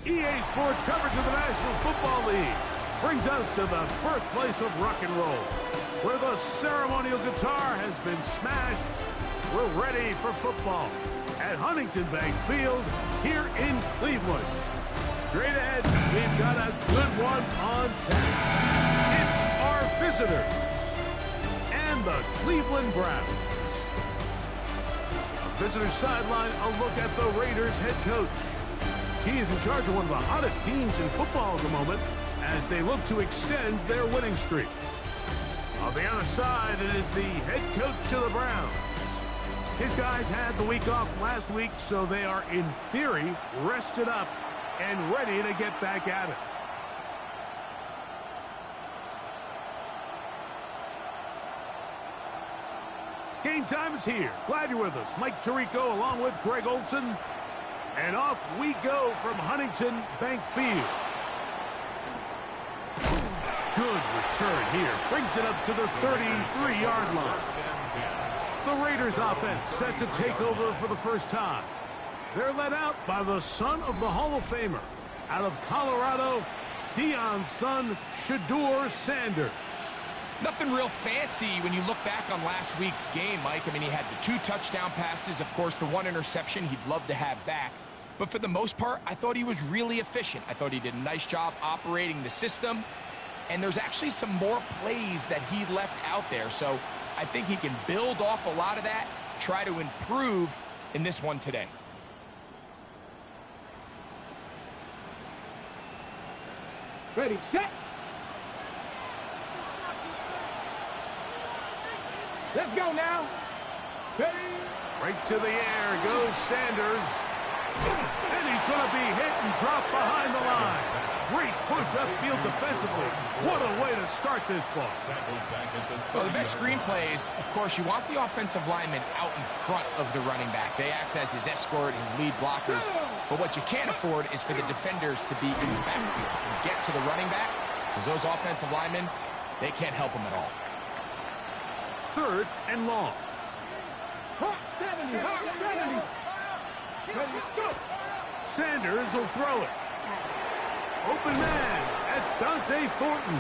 EA Sports coverage of the National Football League brings us to the birthplace of rock and roll, where the ceremonial guitar has been smashed. We're ready for football at Huntington Bank Field here in Cleveland. Straight ahead, we've got a good one on tap. It's our visitors and the Cleveland Browns. On visitors sideline, a look at the Raiders head coach. He is in charge of one of the hottest teams in football at the moment as they look to extend their winning streak. On the other side, it is the head coach of the Browns. His guys had the week off last week, so they are, in theory, rested up and ready to get back at it. Game time is here. Glad you're with us. Mike Tirico along with Greg Olson. And off we go from Huntington Bank Field. Good return here. Brings it up to the 33-yard line. The Raiders offense set to take over for the first time. They're led out by the son of the Hall of Famer. Out of Colorado, Deion's son, Shedeur Sanders. Nothing real fancy when you look back on last week's game, Mike. I mean, he had the 2 touchdown passes, of course, the 1 interception he'd love to have back. But for the most part, I thought he was really efficient. I thought he did a nice job operating the system. And there's actually some more plays that he left out there. So I think he can build off a lot of that, try to improve in this one today. Ready, set. Let's go now. Ready. Right to the air goes Sanders. And he's going to be hit and dropped behind the line. Great push upfield defensively. What a way to start this ball. Well, the best screen plays, of course, you want the offensive lineman out in front of the running back. They act as his escort, his lead blockers. But what you can't afford is for the defenders to be in the backfield and get to the running back, because those offensive linemen, they can't help him at all. 3rd and long. Hot 70, hot 70. Ready, go. Sanders will throw it. Open man. That's Dante Thornton.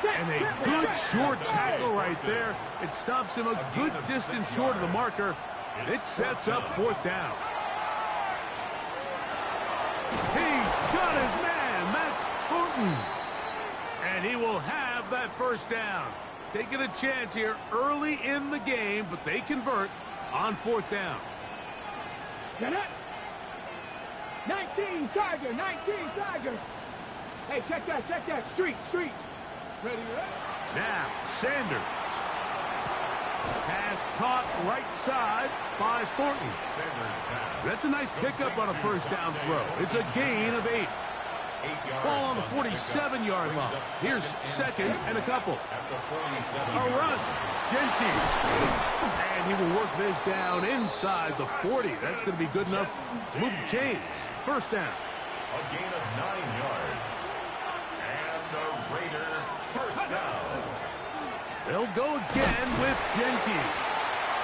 And a good short tackle right there. It stops him a good distance short of the marker. It sets up 4th down. He's got his man. That's Thornton. And he will have that 1st down. Taking a chance here early in the game, but they convert on 4th down. Get it. 19 Tiger, 19 Tiger. Hey, check that. Street. Ready, ready. Now, Sanders. Pass caught right side by Thornton. That's a nice pickup on a 1st down throw. It's a gain of 8. Ball on the 47-yard line. Here's 2nd and a couple. A run. Genty. And he will work this down inside the 40. That's going to be good enough to move the chains. 1st down. A gain of 9 yards. And the Raider 1st down. They'll go again with Genty.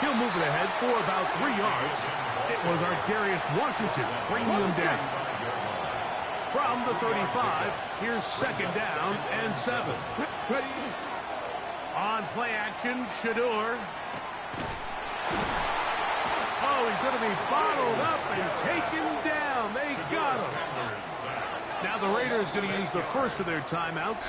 He'll move it ahead for about 3 yards. It was Darius Washington bringing them down. From the 35, here's 2nd down and 7. Ready. On play action, Shedeur. Oh, he's going to be bottled up and taken down. They got him. Now the Raiders going to use the first of their timeouts.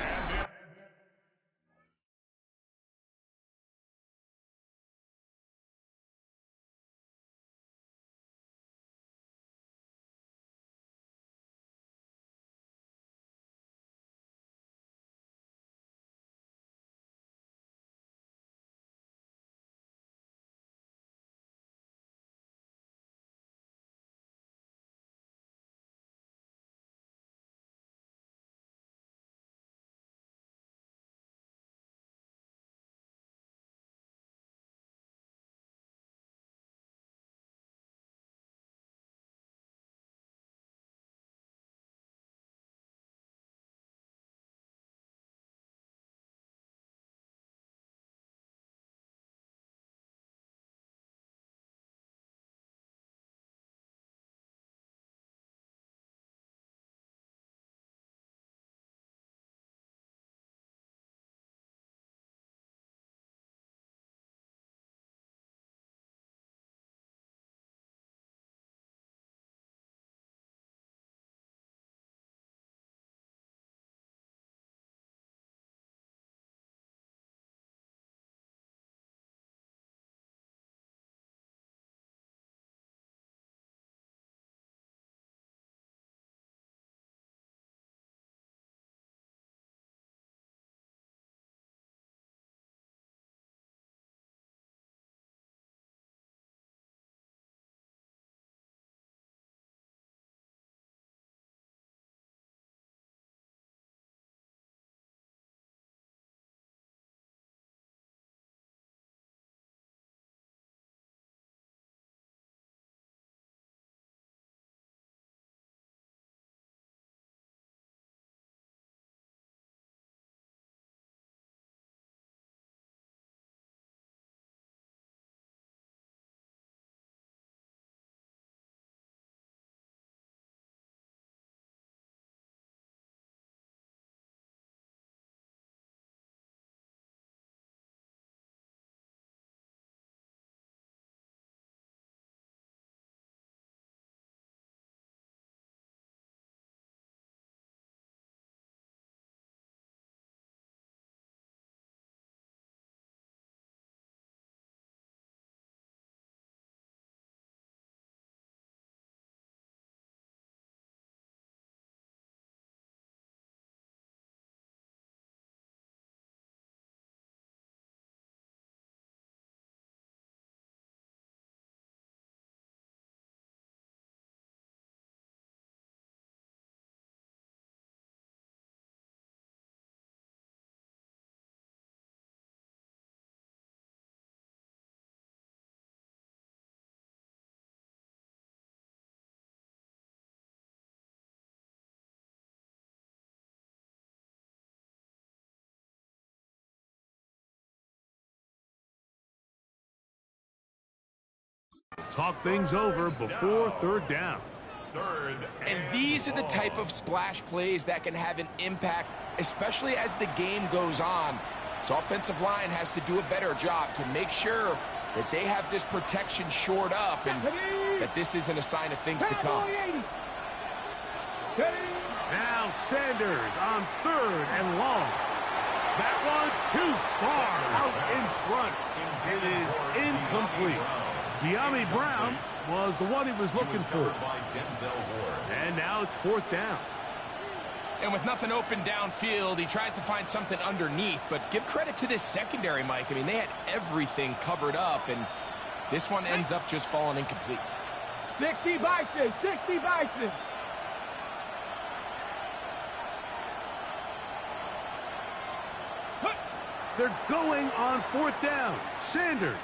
Talk things over before third down. And these are the type of splash plays that can have an impact, especially as the game goes on. So offensive line has to do a better job to make sure that they have this protection shored up and that this isn't a sign of things to come. Now Sanders on third and long. That one too far out in front. It is incomplete. De'Ami Brown was the one he was looking for. And now it's fourth down. And with nothing open downfield, he tries to find something underneath. But give credit to this secondary, Mike. I mean, they had everything covered up, and this one ends up just falling incomplete. 60 Bison, 60 Bison. They're going on fourth down. Sanders.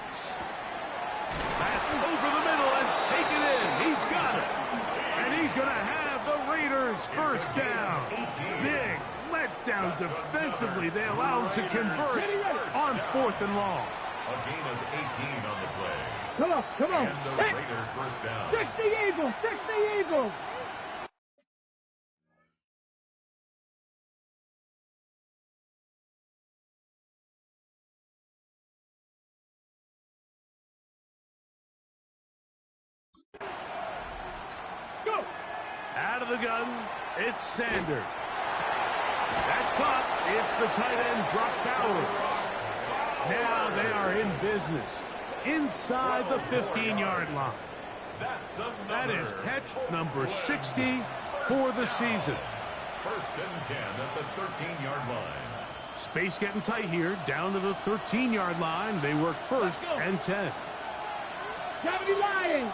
That's over the middle and take it in. He's got it. And he's going to have the Raiders first down. Big letdown defensively. They allow him to convert on fourth and long. A gain of 18 on the play. Come on, come on. And the Raiders first down. 60 Eagles, 60 Eagles. Out of the gun, it's Sanders. That's caught. It's the tight end, Brock Bowers. Now they are in business inside the 15-yard line. That is catch number 60 for the season. First and 10 at the 13-yard line. Space getting tight here, down to the 13-yard line. They work first and 10. 70 Lions.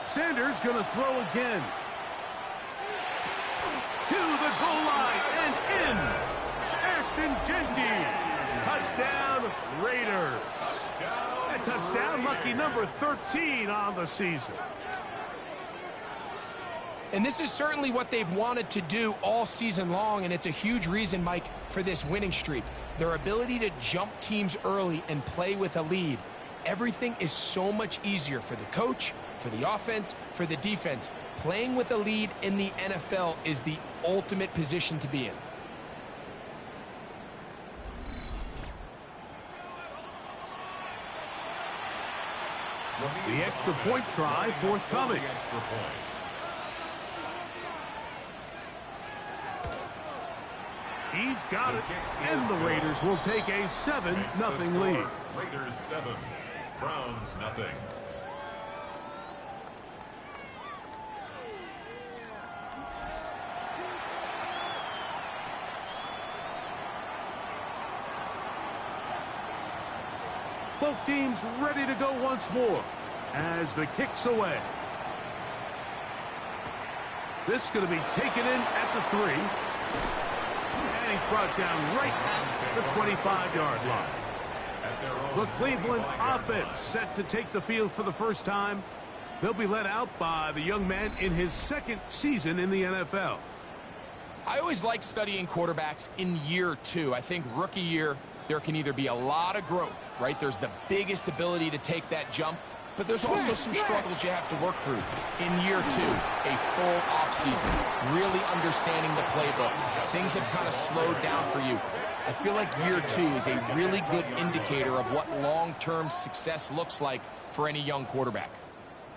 Sanders going to throw again. To the goal line and in. Ashton Genty. Touchdown, Raiders. That touchdown, lucky number 13 on the season. And this is certainly what they've wanted to do all season long, and it's a huge reason, Mike, for this winning streak. Their ability to jump teams early and play with a lead. Everything is so much easier for the coach, for the offense, for the defense. Playing with a lead in the NFL is the ultimate position to be in. The extra point try forthcoming. He's got it, and the Raiders will take a 7-0 lead. Raiders 7, Browns nothing. Both teams ready to go once more as the kick's away. This is going to be taken in at the 3. And he's brought down right at the 25-yard line. The Cleveland offense set to take the field for the first time. They'll be led out by the young man in his second season in the NFL. I always like studying quarterbacks in year 2. I think rookie year, there can either be a lot of growth, right? There's the biggest ability to take that jump, but there's also some struggles you have to work through. In year 2, a full offseason, really understanding the playbook. Things have kind of slowed down for you. I feel like year 2 is a really good indicator of what long-term success looks like for any young quarterback.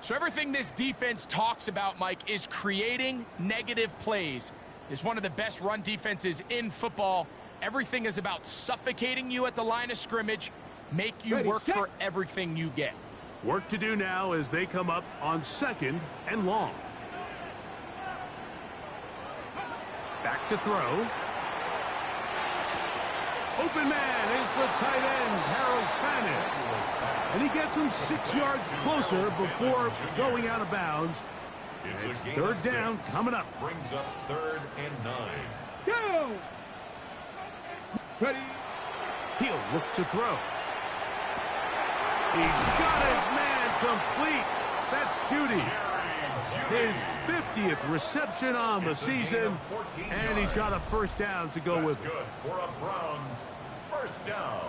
So everything this defense talks about, Mike, is creating negative plays. It's one of the best run defenses in football. Everything is about suffocating you at the line of scrimmage, make you work for everything you get. Work to do now as they come up on 2nd and long. Back to throw. Open man is the tight end, Harold Fannin. And he gets him 6 yards closer before going out of bounds. It's third down coming up. Brings up 3rd and 9. Go! Ready? He'll look to throw. He's got his man complete. That's Judy. His 50th reception on the season, and he's got a first down to go with it. Good for a Browns first down.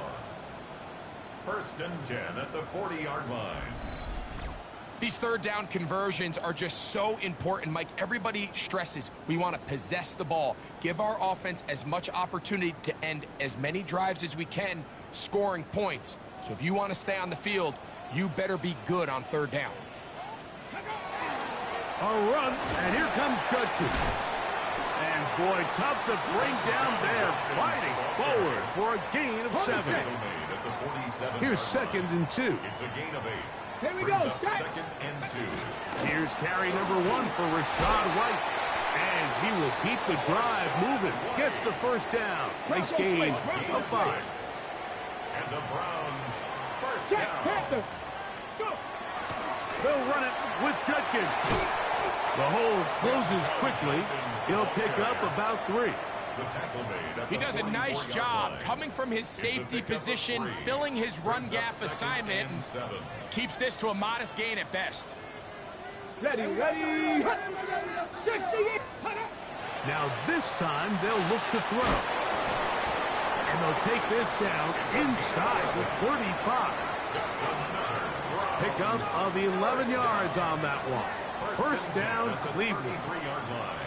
First and 10 at the 40-yard line. These third down conversions are just so important, Mike. Everybody stresses we want to possess the ball, give our offense as much opportunity to end as many drives as we can, scoring points. So if you want to stay on the field, you better be good on third down. A run, and here comes Judkins. And boy, tough to bring down there, fighting forward for a gain of 7. Here's 2nd and 2. It's a gain of 8. Here we Brings go. up 2nd and 2. Here's carry number 1 for Rashad White. And he will keep the drive moving. Gets the first down. Nice gain of 5. And the Browns first Jack down. Panther. Go. They'll run it with Judkins. The hole closes quickly. He'll pick up about 3. The tackle made at He the does a 44-yard nice job line. coming from his safety pickup of position, 3. filling his run Brings up gap 2nd assignment, and and 7. keeps this to a modest gain at best. Ready. 68. Now this time they'll look to throw. And they'll take this down inside the 35. Pickup of 11 yards on that one. First down, Cleveland. 33-yard line.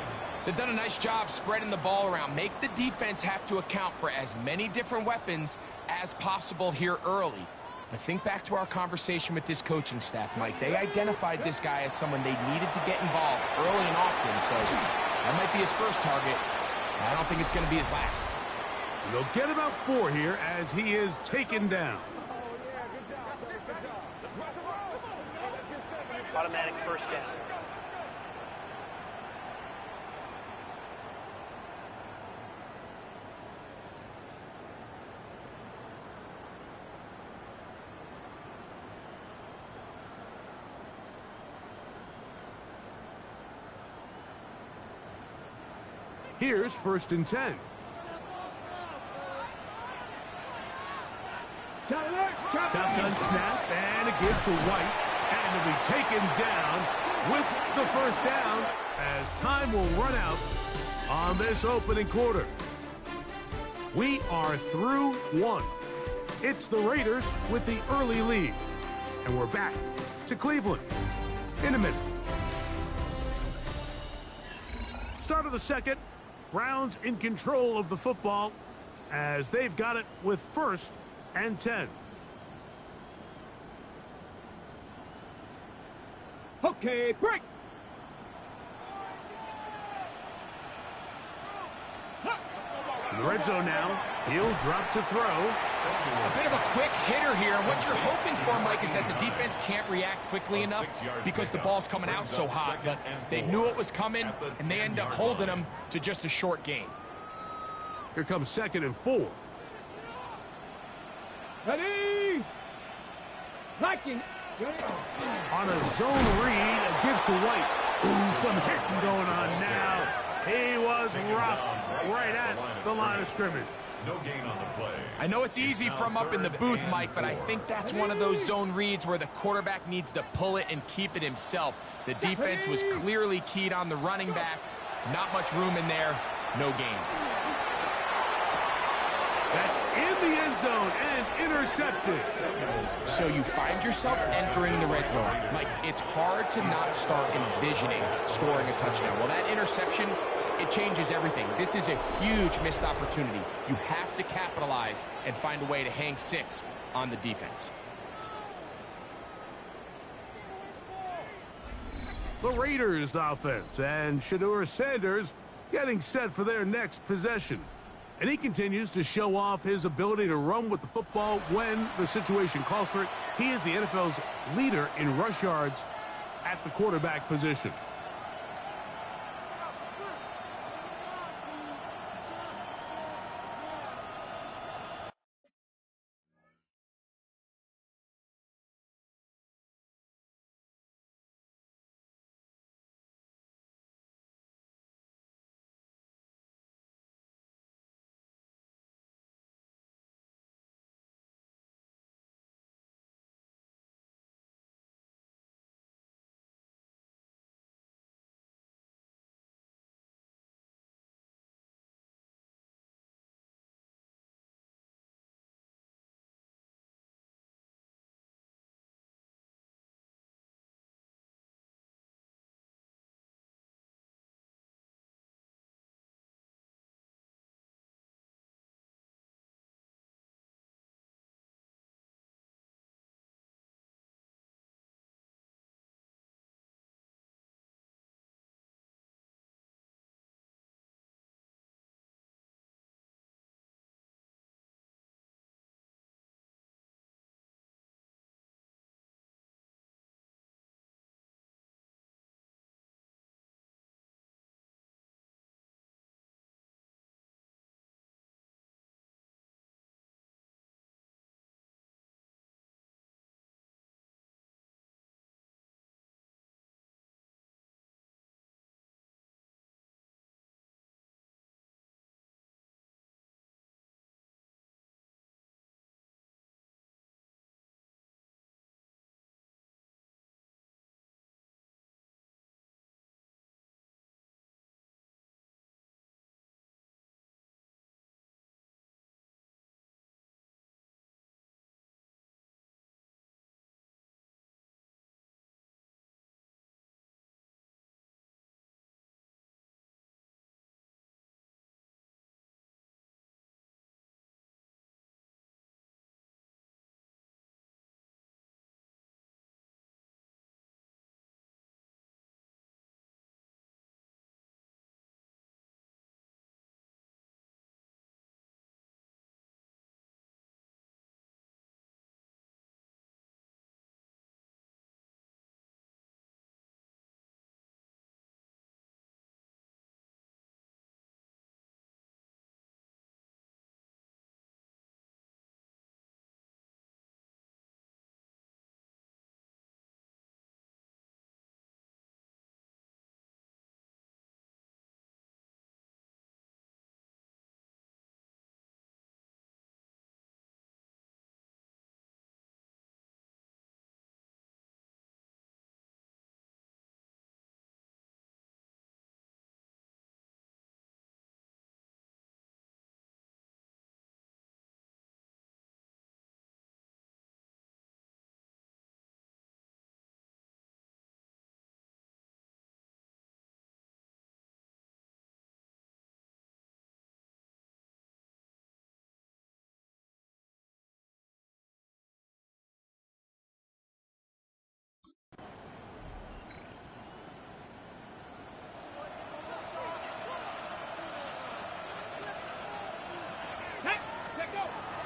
They've done a nice job spreading the ball around. Make the defense have to account for as many different weapons as possible here early. But think back to our conversation with this coaching staff, Mike. They identified this guy as someone they needed to get involved early and often, so that might be his first target. I don't think it's going to be his last. And they'll get about 4 here as he is taken down. Automatic first down. Here's 1st and 10. Shotgun snap and a give to White. And he'll be taken down with the first down as time will run out on this opening quarter. We are through 1. It's the Raiders with the early lead. And we're back to Cleveland in a minute. Start of the second. Browns in control of the football as they've got it with 1st and 10. Okay, break. In the red zone now. He'll drop to throw. A bit of a quick hitter here. What you're hoping for, Mike, is that the defense can't react quickly enough because the ball's coming out so hot. But they knew it was coming, and they end up holding them to just a short gain. Here comes 2nd and 4. Ready. Liking. On a zone read, a give to White. Ooh, some hitting going on now. He was rocked right at the line of scrimmage. No gain on the play. I know it's easy from up in the booth, Mike, but I think that's one of those zone reads where the quarterback needs to pull it and keep it himself. The defense was clearly keyed on the running back. Not much room in there. No gain. That's in the end zone and intercepted. So you find yourself entering the red zone. Mike, it's hard to not start envisioning scoring a touchdown. Well, that interception, it changes everything. This is a huge missed opportunity. You have to capitalize and find a way to hang 6 on the defense. The Raiders offense and Shedeur Sanders getting set for their next possession. And he continues to show off his ability to run with the football when the situation calls for it. He is the NFL's leader in rush yards at the quarterback position.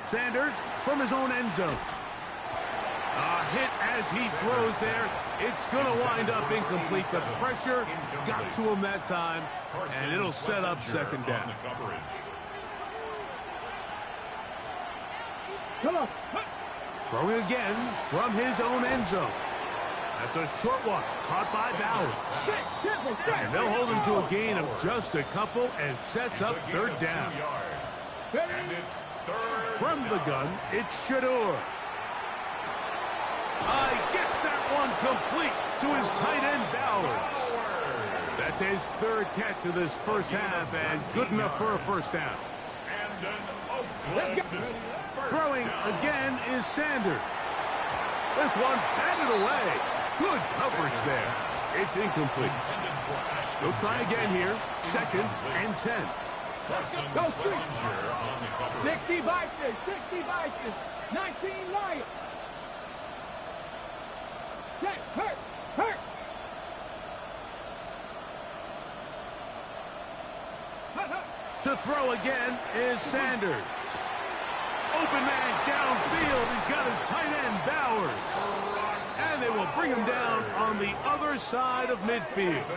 Sanders from his own end zone. A hit as he throws there. It's going to wind up incomplete. The pressure got to him that time, and it'll set up second down. Come on. Throwing again from his own end zone. That's a short one, caught by Bowers. And they'll hold him to a gain of just a couple, and sets up third down. From the gun, it's Shador. Gets that one complete to his tight end, Bowers. That's his third catch of this first half, and good enough for a first down. Throwing again is Sanders. This one batted away. Good coverage there. It's incomplete. They'll try again here. 2nd and 10. Go 60 Vikings, 60 Vikings, 19 Lions. Hurt. To throw again is Sanders. Open man downfield. He's got his tight end, Bowers. And they will bring him down on the other side of midfield.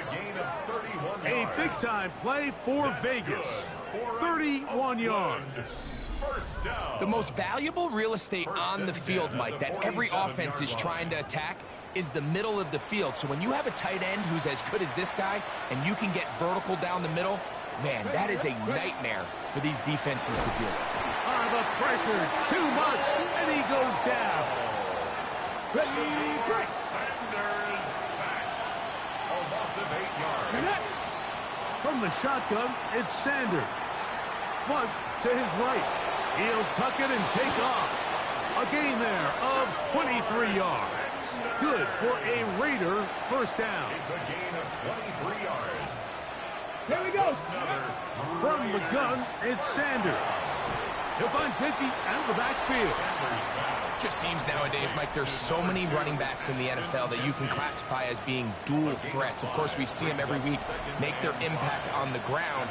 A big-time play for Vegas. 31 yards. The most valuable real estate on the field, Mike, that every offense is trying to attack is the middle of the field. So when you have a tight end who's as good as this guy and you can get vertical down the middle, man, that is a nightmare for these defenses to deal with. The pressure, too much, and he goes down. Sanders sacked. A loss of 8 yards. From the shotgun, it's Sanders. Flush to his right. He'll tuck it and take off. A gain there of 23 yards. Good for a Raider first down. It's a gain of 23 yards. Here we go. From the gun, it's Sanders. He'll find Genty out of the backfield. Just seems nowadays, Mike, there's so many running backs in the NFL that you can classify as being dual threats. Of course, we see them every week make their impact on the ground.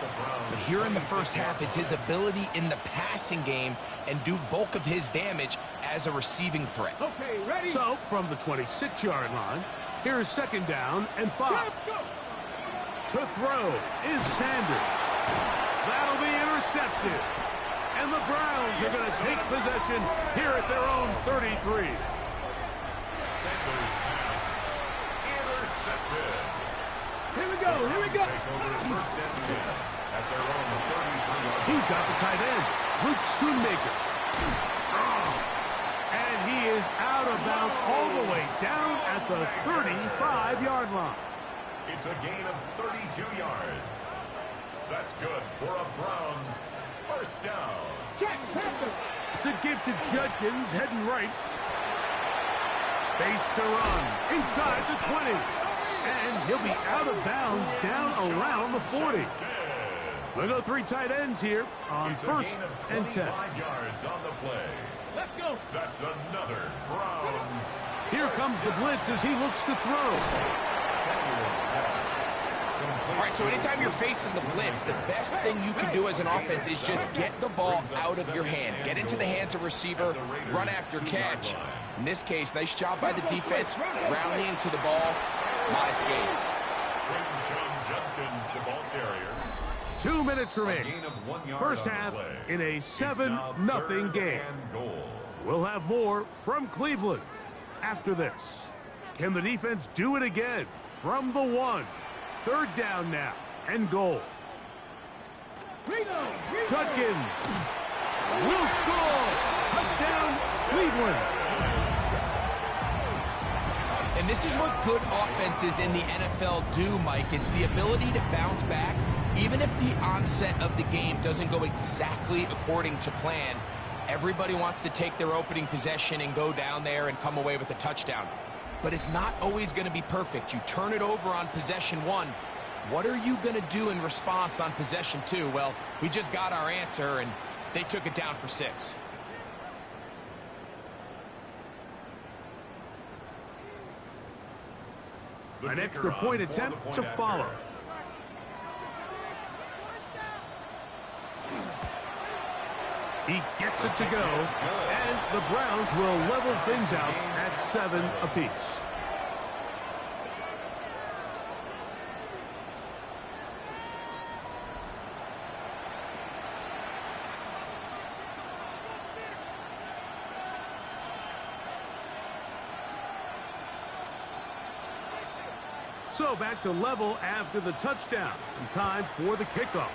But here in the first half, it's his ability in the passing game and do bulk of his damage as a receiving threat. Okay, ready? So, from the 26-yard line, here's 2nd down and 5. To throw is Sanders. That'll be intercepted. And the Browns are going to take possession here at their own 33. Sanders pass intercepted. Here we go. Take over first and 10 at their own 33. He's got the tight end, Luke Schoonmaker. And he is out of bounds all the way down at the 35-yard line. It's a gain of 32 yards. That's good for a Browns first down. It's a give to Judkins, heading right. Space to run inside the 20. And he'll be out of bounds down around the 40. We'll go 3 tight ends here on 1st and 10. 25 yards on the play. Let's go. That's another Browns. Here comes the blitz as he looks to throw. All right, so anytime you're facing the blitz, the best thing you can do as an offense is just get the ball out of your hand. Get into the hands of receiver, run after catch. In this case, nice job by the defense, rallying to the ball. Lies the game. Judkins, the ball carrier. 2 minutes remain. Gain of 1 yard First on the half play. in a It's 7-0 now 3rd game. and goal. We'll have more from Cleveland after this. Can the defense do it again from the 1? 3rd down now and goal. Judkins will score. Touchdown, Cleveland. And this is what good offenses in the NFL do, Mike. It's the ability to bounce back, even if the onset of the game doesn't go exactly according to plan. Everybody wants to take their opening possession and go down there and come away with a touchdown. But it's not always going to be perfect. You turn it over on possession 1. What are you going to do in response on possession 2? Well, we just got our answer, and they took it down for 6. An extra point attempt to follow. He gets it to go, and the Browns will level things out at 7 apiece. So back to level after the touchdown, and time for the kickoff.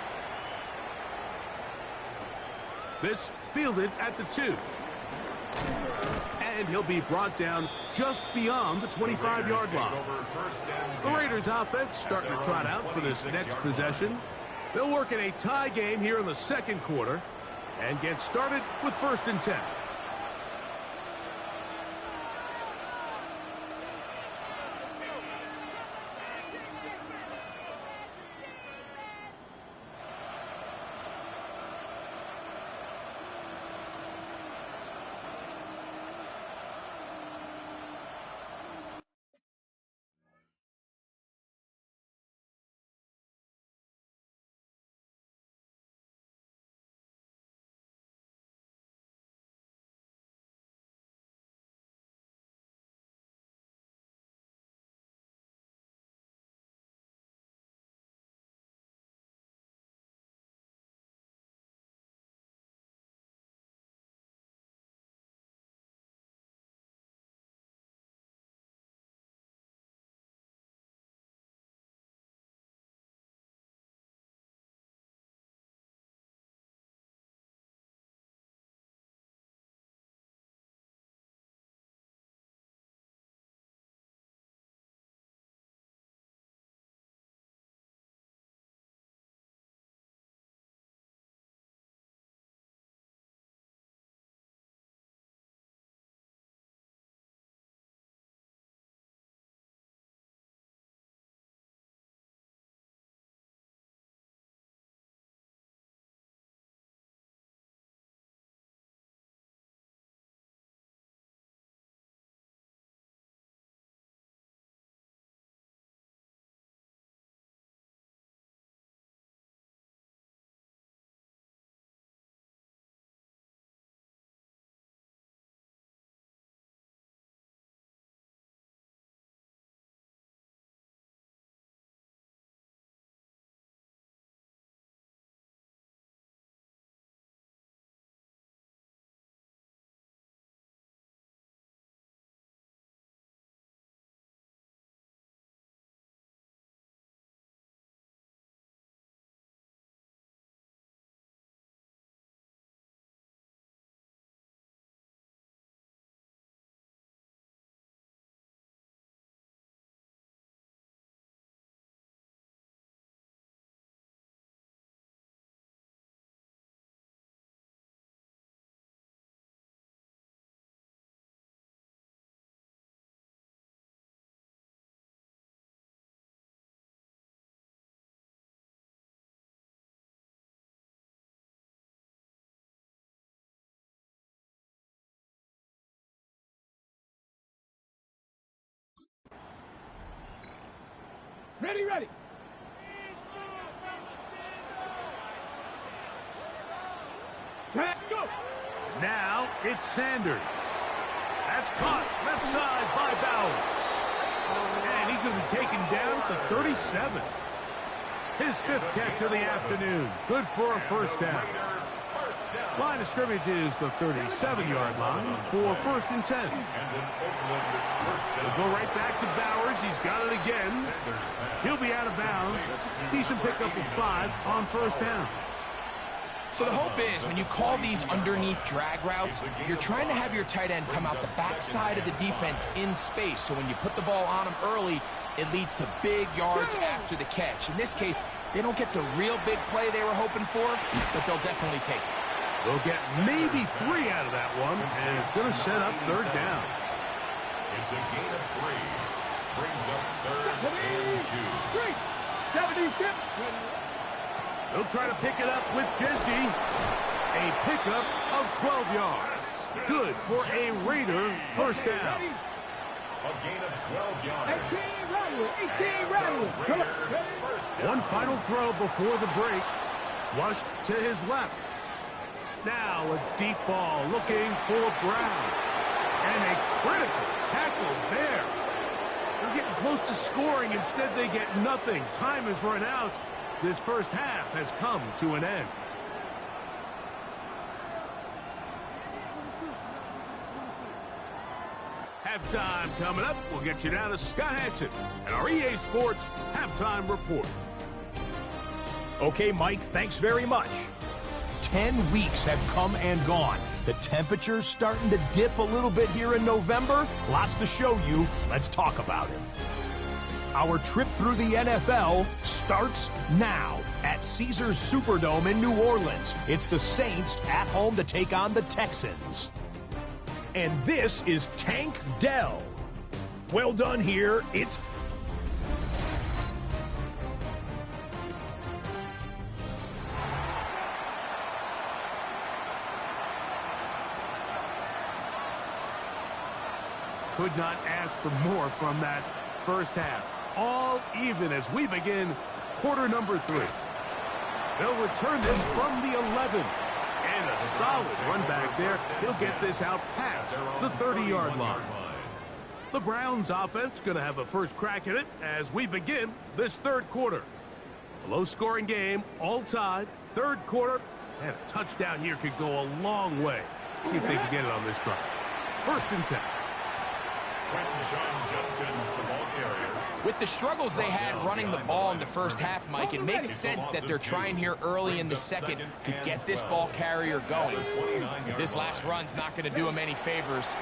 This fielded at the 2. And he'll be brought down just beyond the 25-yard line. The Raiders offense starting to trot out for this next possession. They'll work in a tie game here in the second quarter and get started with 1st and 10. Ready, ready. Let's go. Now it's Sanders. That's caught left side by Bowers. And he's going to be taken down at the 37. His 5th catch of the afternoon. Good for a 1st down. Line of scrimmage is the 37-yard line for 1st and 10. They'll go right back to Bowers. He's got it again. He'll be out of bounds. Decent pickup of 5 on 1st down. So the hope is when you call these underneath drag routes, you're trying to have your tight end come out the backside of the defense in space. So when you put the ball on him early, it leads to big yards after the catch. In this case, they don't get the real big play they were hoping for, but they'll definitely take it. They'll get maybe 3 out of that one, and it's going to set up 3rd down. It's a gain of 3. Brings up 3rd and 2. 76. They'll try to pick it up with Genji. A pickup of 12 yards. Good for a Raider 1st down. A gain of 12 yards. 18 Rattler. Come on. One final throw before the break. Flushed to his left. Now a deep ball looking for Brown. And a critical tackle there. They're getting close to scoring. Instead, they get nothing. Time has run out. This first half has come to an end. Halftime coming up. We'll get you down to Scott Hansen and our EA Sports Halftime Report. Okay, Mike, thanks very much. 10 weeks have come and gone. The temperature's starting to dip a little bit here in November. Lots to show you. Let's talk about it. Our trip through the NFL starts now at Caesars Superdome in New Orleans. It's the Saints at home to take on the Texans. And this is Tank Dell. Well done here. It's could not ask for more from that first half. All even as we begin quarter number 3. They'll return this from the 11. And a solid run back there. He'll get this out past the 30-yard line. The Browns offense going to have a first crack at it as we begin this third quarter. A low-scoring game, all tied. Third quarter, and a touchdown here could go a long way. See if they can get it on this drive. First and 10. With the struggles they had running the ball in the first half, Mike, it makes sense that they're trying here early in the second to get this ball carrier going. This last run's not going to do him any favors.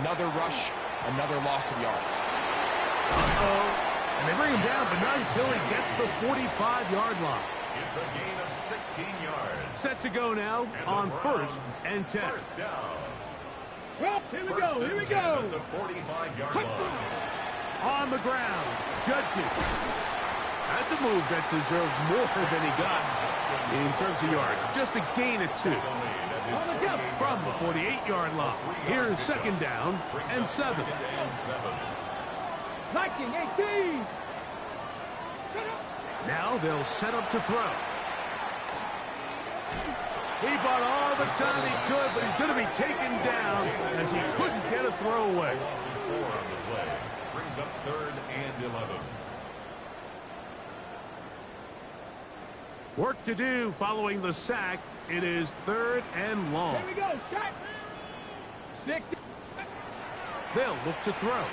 Another rush, another loss of yards. And they bring him down, but not until he gets the 45-yard line. It's a gain of 16 yards. Set to go now on first and 10. First down. Well, here we go, here we go. The 45-yard line. On the ground, Judkins. That's a move that deserved more than he got in terms of yards. Just a gain of 2. From the 48-yard line. Here's second down and 7. 19-18. Now they'll set up to throw. He bought all the time he could, but he's going to be taken down as he couldn't get a throw away. Brings up third and 11. Work to do following the sack. It is third and long. Here we go, shot. 60. They'll look to throw.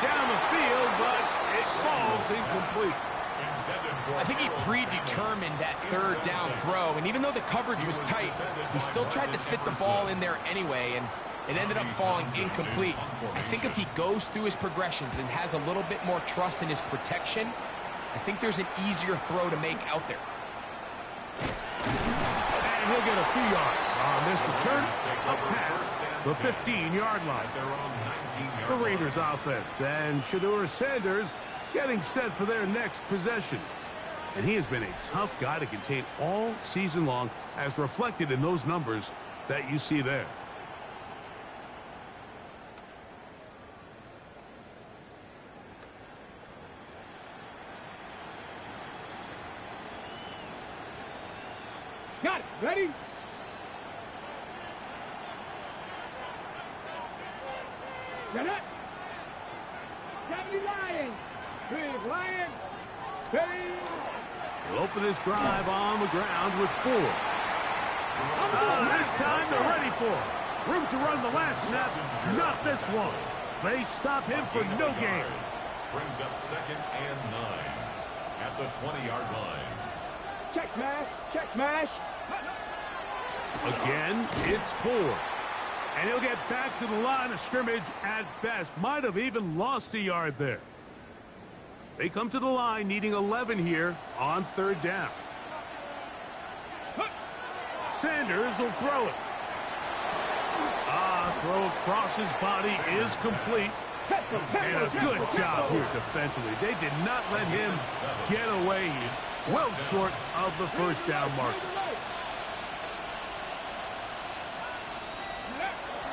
Down the field, but it falls incomplete. I think he predetermined that third down throw, and even though the coverage was tight, he still tried to fit the ball in there anyway, and it ended up falling incomplete. I think if he goes through his progressions and has a little bit more trust in his protection, I think there's an easier throw to make out there. And he'll get a few yards on this return up past the 15-yard line. The Raiders offense and Shedeur Sanders getting set for their next possession. And he has been a tough guy to contain all season long, as reflected in those numbers that you see there. Got it. Ready? Get it. 70 Lions. Big Lions. Steady. He'll open this drive on the ground with 4. This time they're ready for it. Room to run the last snap. Not this one. They stop him for no gain. Brings up second and 9 at the 20-yard line. Check smash. Check smash. Again, it's 4. And he'll get back to the line of scrimmage at best. Might have even lost a yard there. They come to the line needing 11 here on third down. Sanders will throw it. Throw across his body is complete. And a good job here defensively. They did not let him get away. He's well short of the first down marker.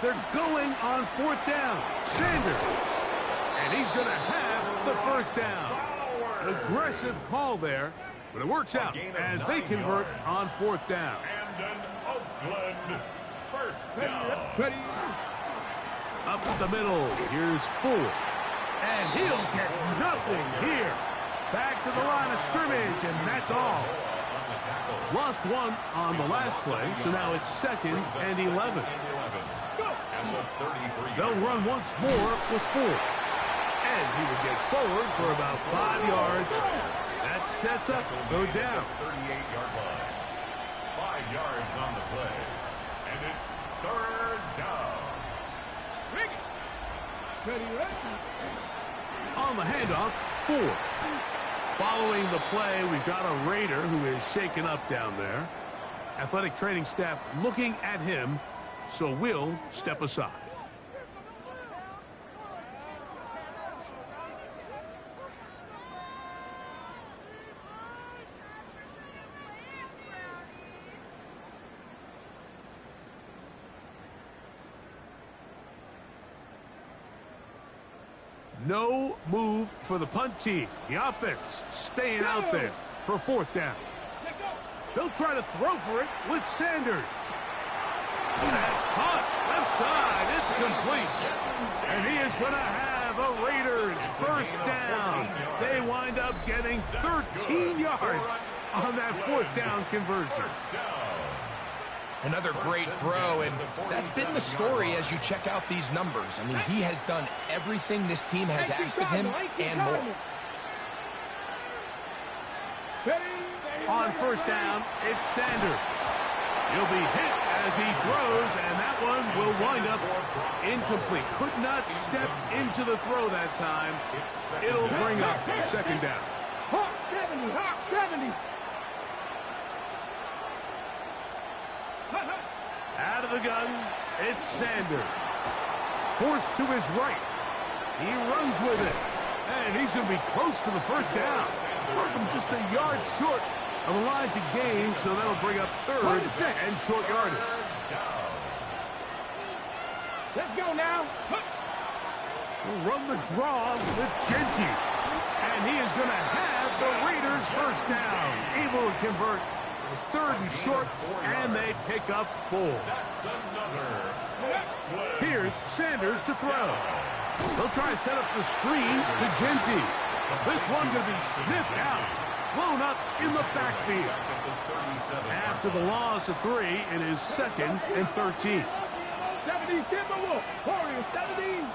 They're going on fourth down. Sanders. And he's going to have the first down. Aggressive call there. But it works out as they convert on 4th down. And an Oakland first down. Ready. Up the middle, here's Ford. And he'll get nothing here. Back to the line of scrimmage, and that's all. Lost one on the last play, so now it's 2nd and 11. They'll run once more with Ford. And he will get forward for about 5 yards. That sets up third down. 38-yard line. 5 yards on the play. And it's 3rd down. Ready. On the handoff, Ford. Following the play, we've got a Raider who is shaken up down there. Athletic training staff looking at him, so we'll step aside. No move for the punt team. The offense staying out there for 4th down. They'll try to throw for it with Sanders. That's caught left side. It's complete. And he is going to have a Raiders first down. They wind up getting 13 yards on that 4th down conversion. Another great throw, and that's been the story as you check out these numbers. I mean, he has done everything this team has asked of him and more. On 1st down, it's Sanders. He'll be hit as he throws, and that one will wind up incomplete. Could not step into the throw that time. It'll bring up 2nd down. Hawk 70, Hawk 70. Out of the gun, it's Sanders. Forced to his right. He runs with it. And he's going to be close to the 1st down. Broke him just a yard short of the line to gain, so that'll bring up 3rd and short yardage. Let's go now. We'll run the draw with Genty. And he is going to have the Raiders first down. Able to convert. It's 3rd and short, and they pick up 4. Here's Sanders to throw. They'll try to set up the screen to Genty. This one going to be sniffed out. Blown up in the backfield. After the loss of 3, it is 2nd and 13. 70 Timberwolf. Warriors 70.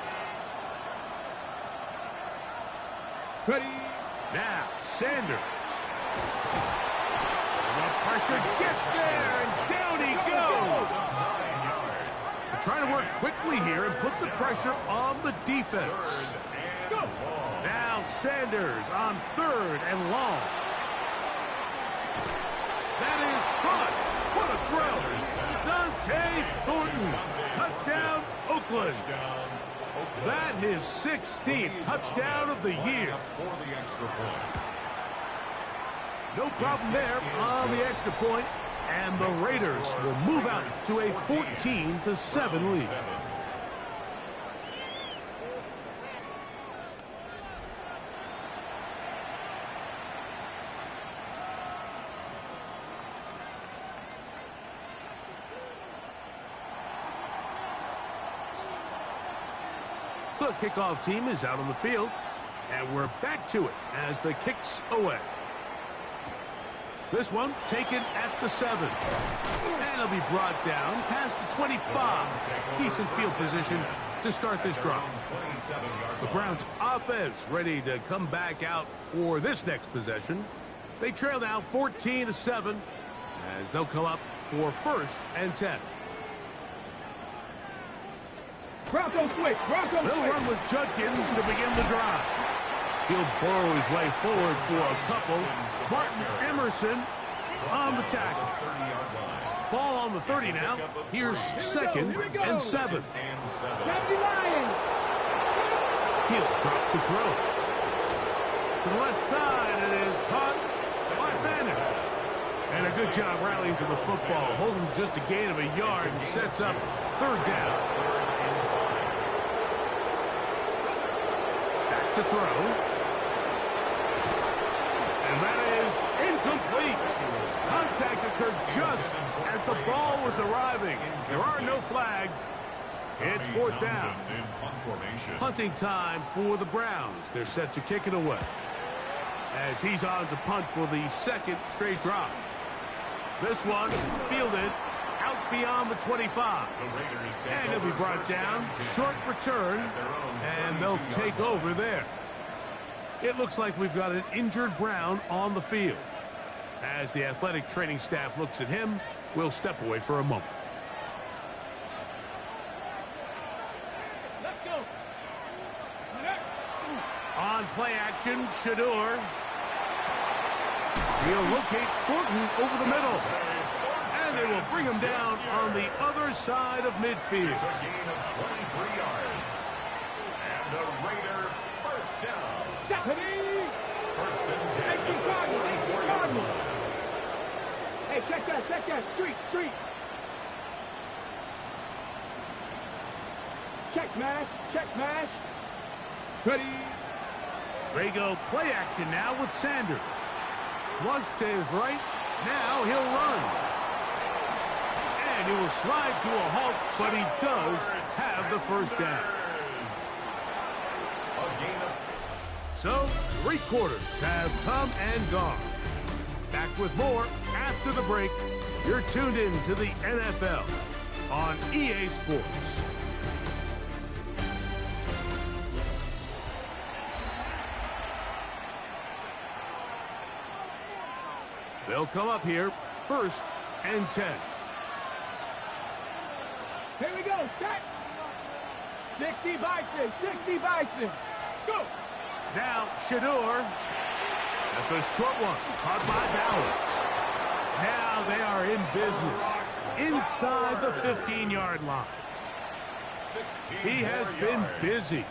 Ready. Now, Sanders. The pressure gets there, and down he goes. They're trying to work quickly here and put the pressure on the defense. Now Sanders on 3rd and long. That is caught. What a throw. Dante Thornton. Touchdown, Oakland. That is 16th touchdown of the year. No problem there on the extra point, and the Raiders will move out to a 14-7 lead. The kickoff team is out on the field, and we're back to it as the kick's away. This one taken at the 7. And it'll be brought down past the 25. Decent field position to start this drive. The Browns offense ready to come back out for this next possession. They trail now 14-7 as they'll come up for 1st and 10. Bronco quick. Bronco They'll quick. run with Judkins to begin the drive. He'll burrow his way forward for a couple. Martin Emerson on the tackle. Ball on the 30 now. Here's 2nd and 7. 79. He'll drop to throw. To the left side, it is caught by Banner. And a good job rallying to the football, holding just a gain of a yard and sets up 3rd down. Back to throw. And And that is incomplete. Contact occurred just as the ball was arriving. There are no flags. It's fourth down. Punting time for the Browns. They're set to kick it away, as he's on to punt for the second straight drive. This one fielded out beyond the 25. And he'll be brought down. Short return. And they'll take over there. It looks like we've got an injured Brown on the field. As the athletic training staff looks at him, we'll step away for a moment. Let's go. On play action, Shador. He'll locate Thornton over the middle. And they will bring him down on the other side of midfield. It's a gain of 23 yards. And the Raider first down. Stephanie! First and 10 Hey, keep guarding, hey, keep 24-yard guarding. line. Hey, check that. Street. Check smash. Ready. They go play action now with Sanders. Flush to his right. Now he'll run. And he will slide to a halt, but he does have the first down. A gain of So, 3 quarters have come and gone. Back with more after the break. You're tuned in to the NFL on EA Sports. They'll come up here, first and 10. Here we go. Set. 60 Bison. Go. Now, Shador. That's a short one, caught by balance. Now they are in business, inside the 15-yard line. 16 He has more been yards. busy.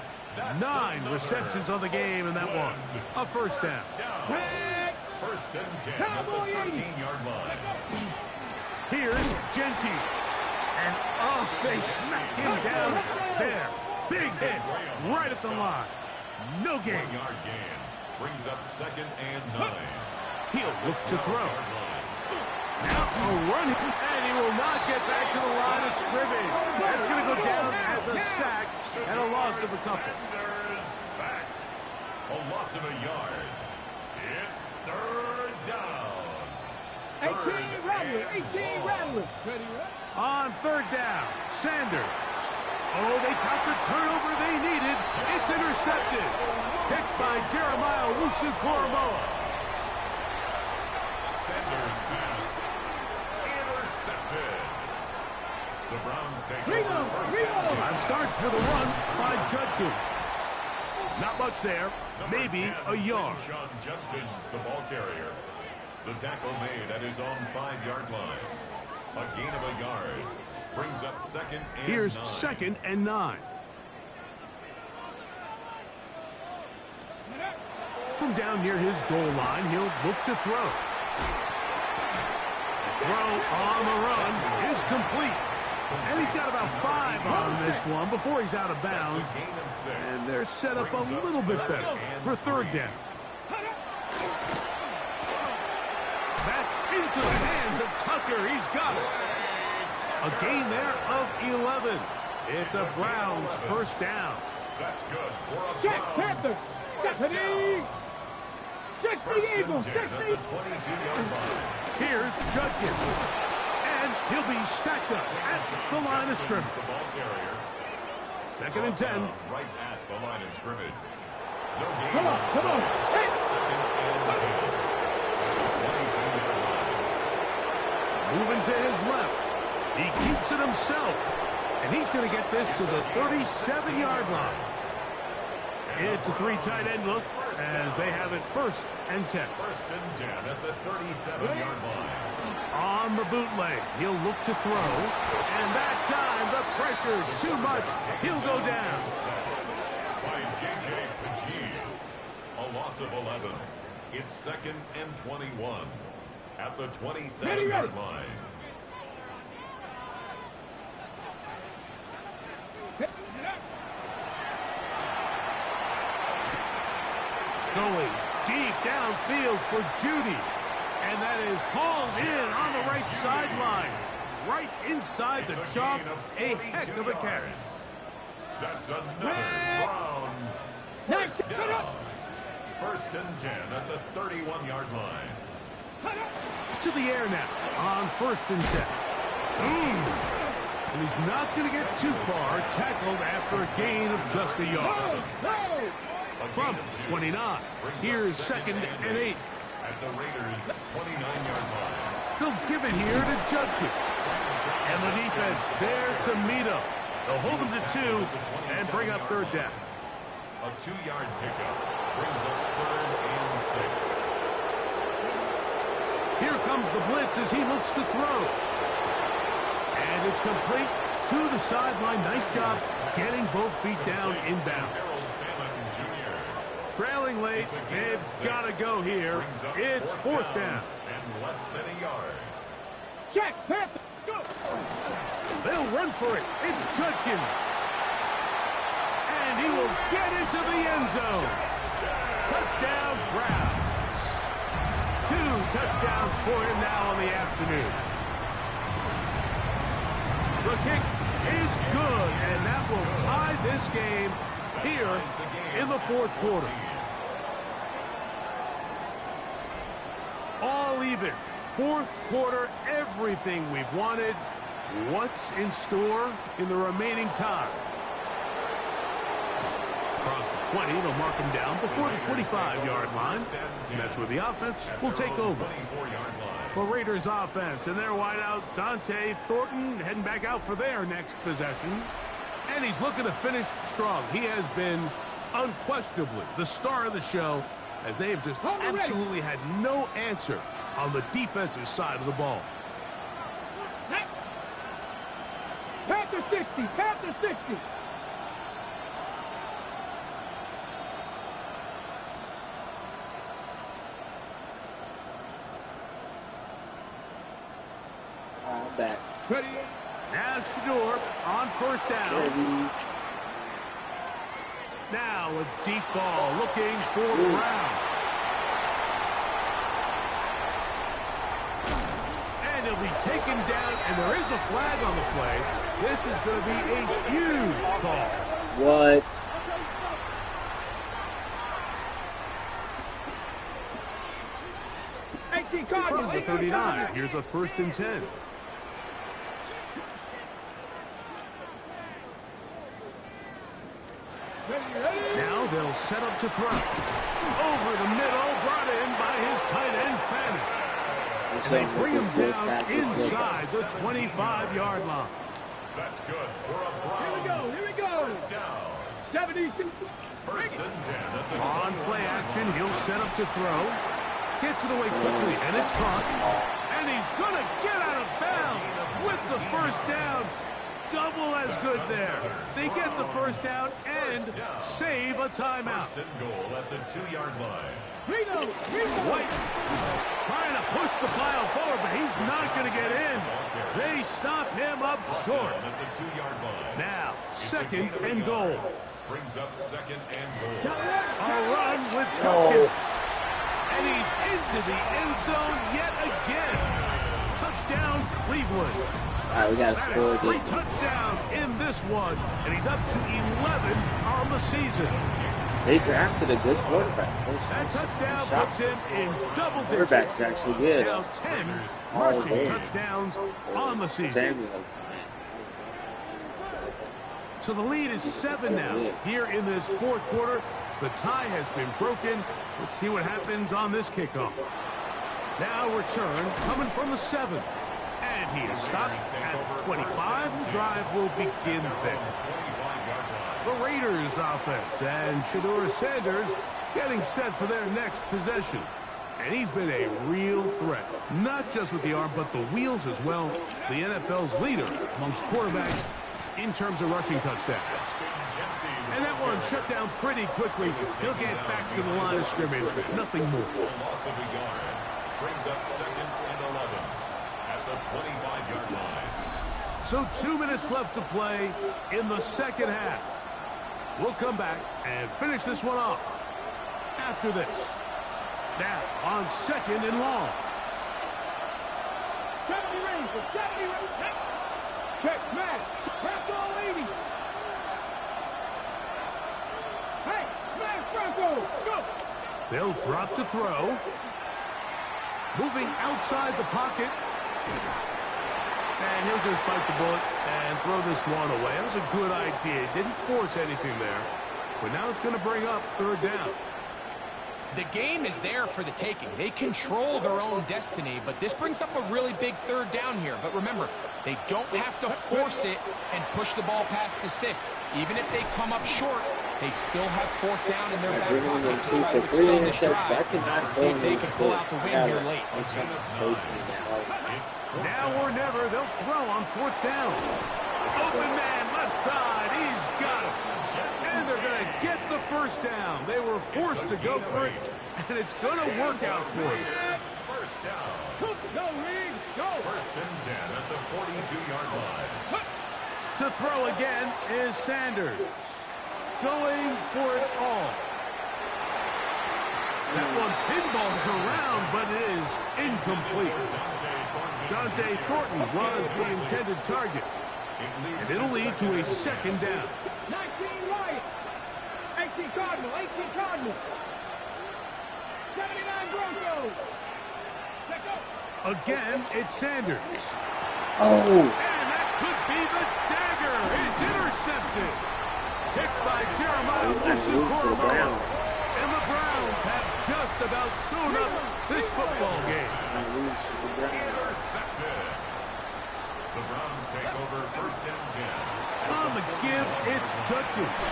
9 receptions on the game in that one. A first down. Quick. First and 10 at the 13-yard line. Here's Genty. And, oh, they smack him down there. Big hit right at the line. No gain. 1-yard gain. Brings up second and 9. He'll look to throw. Now a run, and he will not get back to the line of scrimmage. That's going to go down as a sack and a loss of a couple. Sanders sacked. A loss of a yard. It's third down. 18 Rattlers. Ready, On third down, Sanders. Oh, they got the turnover they needed. It's intercepted. Picked by Jeremiah Wusu-Koromoa. Sanders pass. Intercepted. The Browns take Reno, over first Reno. and 10. Time starts with a run by Judkins. Not much there. Number Maybe 10, a yard. Sean Judkins, the ball carrier. The tackle made at his own 5-yard line. A gain of a yard. Brings up second and Here's 9. second and 9. From down near his goal line, he'll look to throw. Throw on the run is complete. And he's got about 5 on this one before he's out of bounds. That's a gain of 6. And they're set up a little bit better for third down. That's into the hands of Tucker. He's got it. A gain there of 11. It's a Browns first down. That's good for a Jack Browns Panther. first Stephanie. down. 60 First and Eagles. 10 at the 60. 22-yard line. Here's Judkins. And he'll be stacked up at the line of scrimmage. The ball carrier. Second and 10. Right at the line of scrimmage. No gain. Come on. Hey. Second and 10. 22-yard line. Moving to his left. He keeps it himself. And he's going to get this to the 37-yard line. It's a 3 tight end look as they have it first and 10. First and 10 at the 37-yard line. On the bootleg, he'll look to throw. And that time, the pressure too much. He'll go down. By J.J. Fajiz. A loss of 11. It's second and 21 at the 27-yard line. Going deep down downfield for Judy. And that is hauled in on the right sideline. Right inside the chalk. A heck of a catch. That's another Browns first down. First and 10 at the 31-yard line. To the air now on first and 10. And he's not going to get too far. Tackled after a gain of just a yard. From 29. Here's second and 8. At the Raiders' 29-yard line. They'll give it here to Judkins. And the defense there to meet him. They'll hold him to 2 and bring up third down. A 2-yard pickup brings up third and 6. Here comes the blitz as he looks to throw. And it's complete to the sideline. Nice job getting both feet down inbound. Trailing late, they've got to go here. It's fourth down. And less than a yard. Check, Pep, go! They'll run for it. It's Judkins. And he will get into the end zone. Touchdown, Browns. 2 touchdowns for him now on the afternoon. The kick is good, and that will tie this game here in the fourth quarter. All even. Fourth quarter, everything we've wanted. What's in store in the remaining time? Across the 20, they'll mark him down before the 25-yard line. And that's where the offense will take over. The Raiders offense and their wideout, Dante Thornton, heading back out for their next possession. And he's looking to finish strong. He has been unquestionably the star of the show, as they have just absolutely had no answer on the defensive side of the ball. Panther 60, Panther 60. Back. Ready? Now Shador on first down. Ready. Now a deep ball looking for Brown. And he'll be taken down, and there is a flag on the play. This is going to be a huge call. What? From the 39, here's a first and 10. Now they'll set up to throw. Over the middle, brought in by his tight end, Fannin. And they bring him down inside the 25-yard line. That's good for a Browns. Here we go. First down. 72. First and 10 at the On play action, he'll set up to throw. Gets it away quickly, and it's caught. And he's going to get out of bounds with the first down. Double as good there. They get the first down and save a timeout. First and goal at the 2-yard line. White trying to push the pile forward, but he's not going to get in. They stop him up short. At the 2-yard line. Now, second and goal. Brings up second and goal. A run with Judkins. And he's into the end zone yet again. Touchdown, Cleveland. All right, we got to That score is 3 again. touchdowns in this one, and he's up to 11 on the season. They drafted a good quarterback. That touchdown puts him in double digits. Quarterback's actually good. Now 10 Oh, rushing man. touchdowns on the season. Samuel. So the lead is 7 now. Here in this fourth quarter, the tie has been broken. Let's see what happens on this kickoff. Now return coming from the 7. And he is stopped at 25. The drive will begin there. The Raiders offense and Shador Sanders getting set for their next possession. And he's been a real threat, not just with the arm, but the wheels as well. The NFL's leader amongst quarterbacks in terms of rushing touchdowns. And that one shut down pretty quickly. He'll get back to the line of scrimmage. Nothing more. Loss of a yard. Brings up second and 11 at the 25-yard line. So 2 minutes left to play in the second half. We'll come back and finish this one off after this. Now, on 2nd and long. 70 range, 70 range. Check, smash. Press all 80. Hey, smash Broncos. Go. They'll drop to throw. Moving outside the pocket. And he'll just bite the bullet and throw this one away. That was a good idea. Didn't force anything there. But now it's going to bring up 3rd down. The game is there for the taking. They control their own destiny, but this brings up a really big 3rd down here. But remember, they don't have to force it and push the ball past the sticks. Even if they come up short, they still have 4th down in their back pocket to try to extend this drive and see if they can pull out the win here late. Now or never, they'll throw on 4th down. Open man, left side, he's got it. And they're going to get the 1st down. They were forced to go for it, and it's going to work out for them. 1st down. Go, Reed. Go. 1st and 10 at the 42-yard line. To throw again is Sanders. Going for it all. That one pinballs around, but it is incomplete. Dante Thornton was the intended target. And it'll lead to a 2nd down. 19 Wyatt. 18 Cardinal. 18 Cardinal. 79 Broncos. Check up. Again, it's Sanders. Oh. And that could be the dagger. It's intercepted. Picked by Jeremiah. And the Browns have just about sewn up this football game. Intercepted. The Browns take over 1st and 10. On the give, it's Judkins.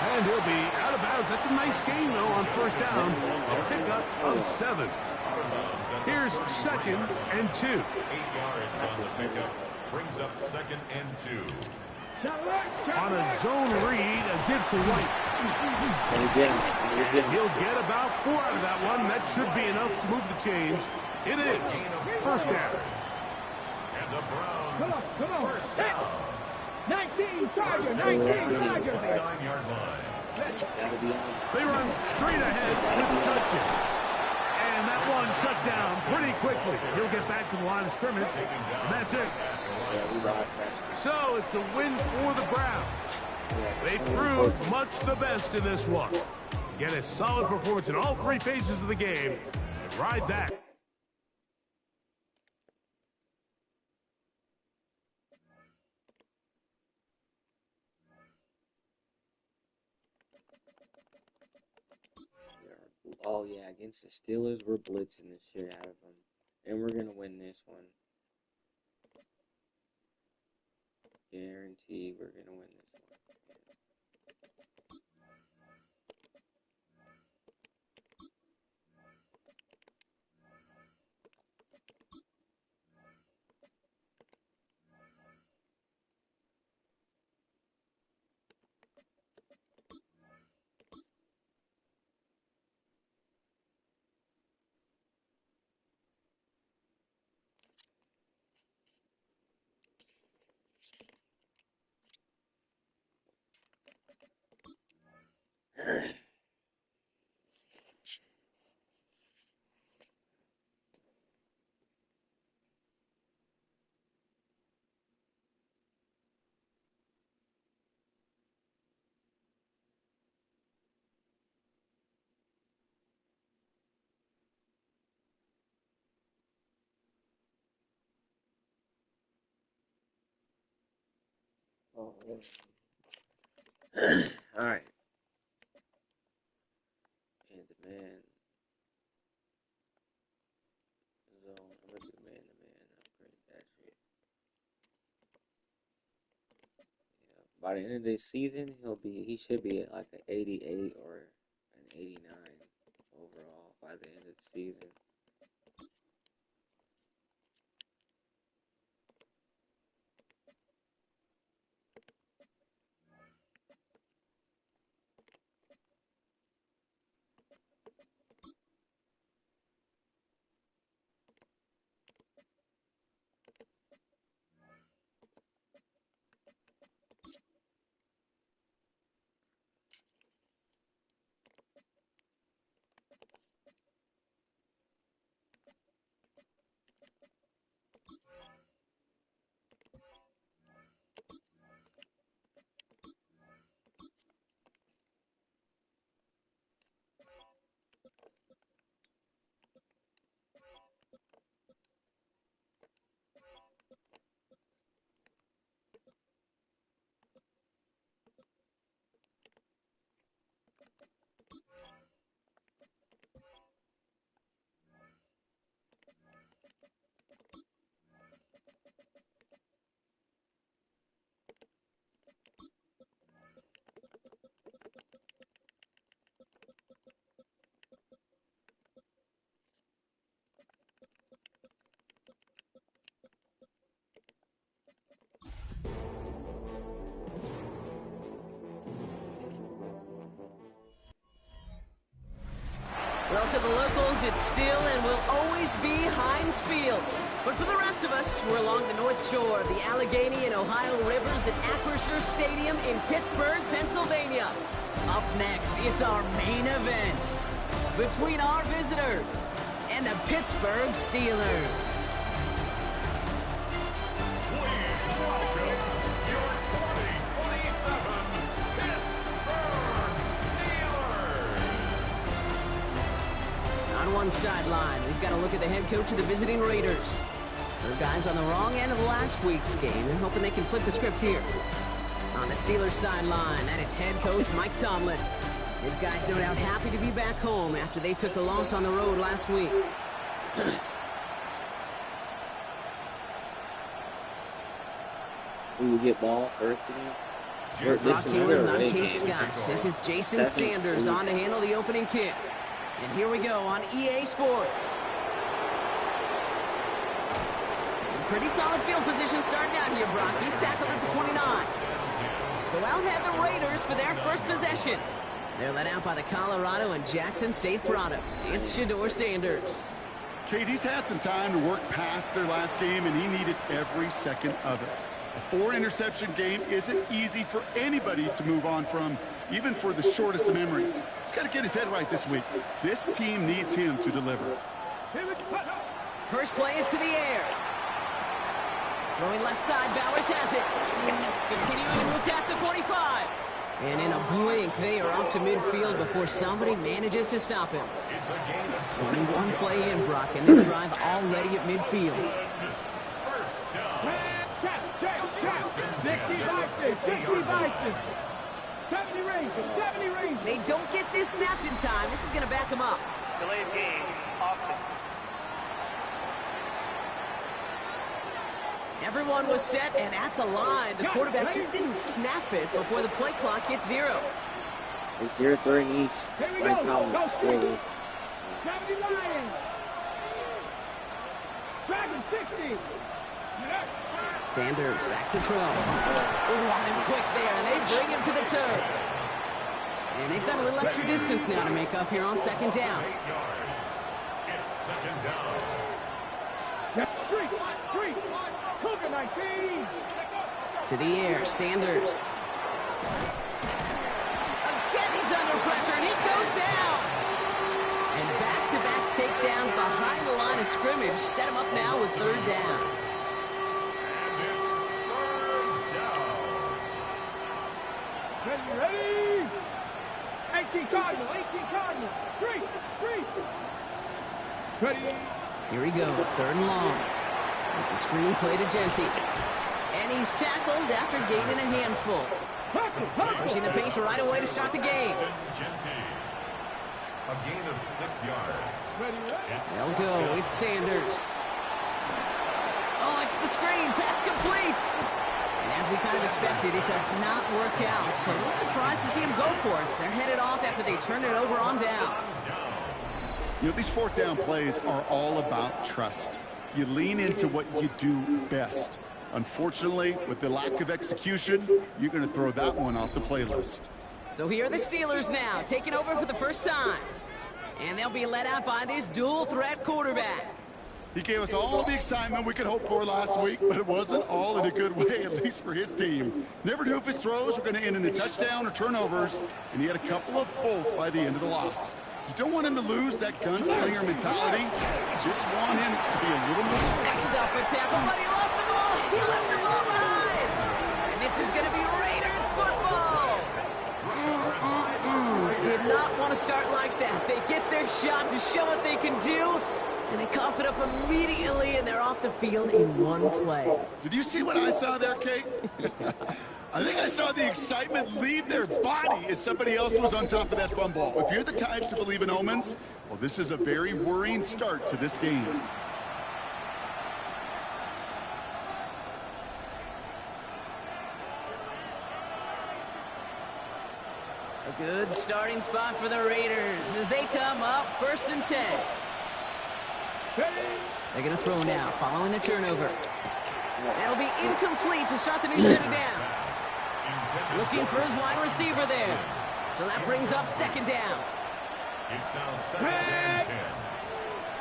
And he'll be out of bounds. That's a nice gain, though, on 1st down. A pickup of 7. Here's 2nd and 2. 8 yards on the pickup. Brings up 2nd and 2. On a zone read, a give to White. He'll get about 4 out of that one. That should be enough to move the chains. It is 1st down. And the Browns, Come on. 1st down. 19 Chargers. 19 Chargers. 29-yard line. They run straight ahead with Judkins. And that one shut down pretty quickly. He'll get back to the line of scrimmage, and that's it. So it's a win for the Browns. They proved much the best in this one. Get a solid performance in all 3 phases of the game and ride that. Oh, yeah, against the Steelers, we're blitzing the shit out of them. And we're going to win this one. Guarantee we're going to win this one. Oh, yeah. All right. And the man. Zone. I'm going to do man to man. Upgrade that shit. Yeah. By the end of this season, he should be at like an 88 or an 89 overall by the end of the season. Well, to the locals, it's still and will always be Heinz Field. But for the rest of us, we're along the North Shore of the Allegheny and Ohio Rivers at Acrisure Stadium in Pittsburgh, Pennsylvania. Up next, it's our main event between our visitors and the Pittsburgh Steelers. Please welcome your 2027 Pittsburgh Steelers. On one sideline, we've got to look at the head coach of the visiting Raiders. Their guys on the wrong end of last week's game and hoping they can flip the script here. On the Steelers sideline, that is head coach Mike Tomlin. His guys no doubt happy to be back home after they took the loss on the road last week. Who will get ball first again? Rock Hewitt, not Kate Scott. This is Jason Sanders on to handle the opening kick. And here we go on EA Sports. Pretty solid field position starting out here, Brock. He's tackled at the 29. So out had the Raiders for their first possession. They're led out by the Colorado and Jackson State products. It's Shedeur Sanders. Kate, he's had some time to work past their last game, and he needed every second of it. A 4-interception game isn't easy for anybody to move on from, even for the shortest of memories. He's got to get his head right this week. This team needs him to deliver. First play is to the air. Going left side, Bowers has it. Continuing to move past the 45. And in a blink, they are up to midfield before somebody manages to stop him. Only one play in, Brock, and this drive already at midfield. First down. Check. 60 Bison. 70 range. They don't get this snapped in time. This is going to back them up. Delayed game, Oakland. Everyone was set and at the line. The quarterback just didn't snap it before the play clock hit 0. It's your third and east. Right Tomlin straight. 70 Lions. Dragon 60. Sanders back to throw. On him quick there, and they bring him to the turf. And they've got a little extra distance now to make up here on second down. 8 yards. It's second down. Street. Cougar 19. To the air, Sanders. Again, he's under pressure, and he goes down. And back-to-back takedowns behind the line of scrimmage set him up now with third down. And it's third down. Ready? 18 Cardinal. Street. Ready? Here he goes, third and long. It's a screen play to Genty. And he's tackled after gaining a handful. Pushing the pace right away to start the game. A gain of 6 yards. They'll go. It's Sanders. Oh, it's the screen. Pass complete. And as we kind of expected, it does not work out. So a little surprised to see him go for it. They're headed off after they turn it over on downs. You know, these fourth down plays are all about trust. You lean into what you do best. Unfortunately, with the lack of execution, you're going to throw that one off the playlist. So here are the Steelers now, taking over for the first time. And they'll be led out by this dual-threat quarterback. He gave us all the excitement we could hope for last week, but it wasn't all in a good way, at least for his team. Never knew if his throws were going to end in a touchdown or turnovers, and he had a couple of both by the end of the loss. You don't want him to lose that gunslinger mentality. Just want him to be a little more... Next up for tackle, but he lost the ball. He left the ball behind. And this is going to be Raiders football. Did not want to start like that. They get their shot to show what they can do, and they cough it up immediately, and they're off the field in one play. Did you see what I saw there, Kate? I think I saw the excitement leave their body as somebody else was on top of that fumble. If you're the type to believe in omens, well, this is a very worrying start to this game. A good starting spot for the Raiders as they come up 1st and 10. They're going to throw now, following the turnover. That'll be incomplete to start the new set of downs. Looking for his wide receiver there. So that brings up 2nd down. It's now 2nd and 10.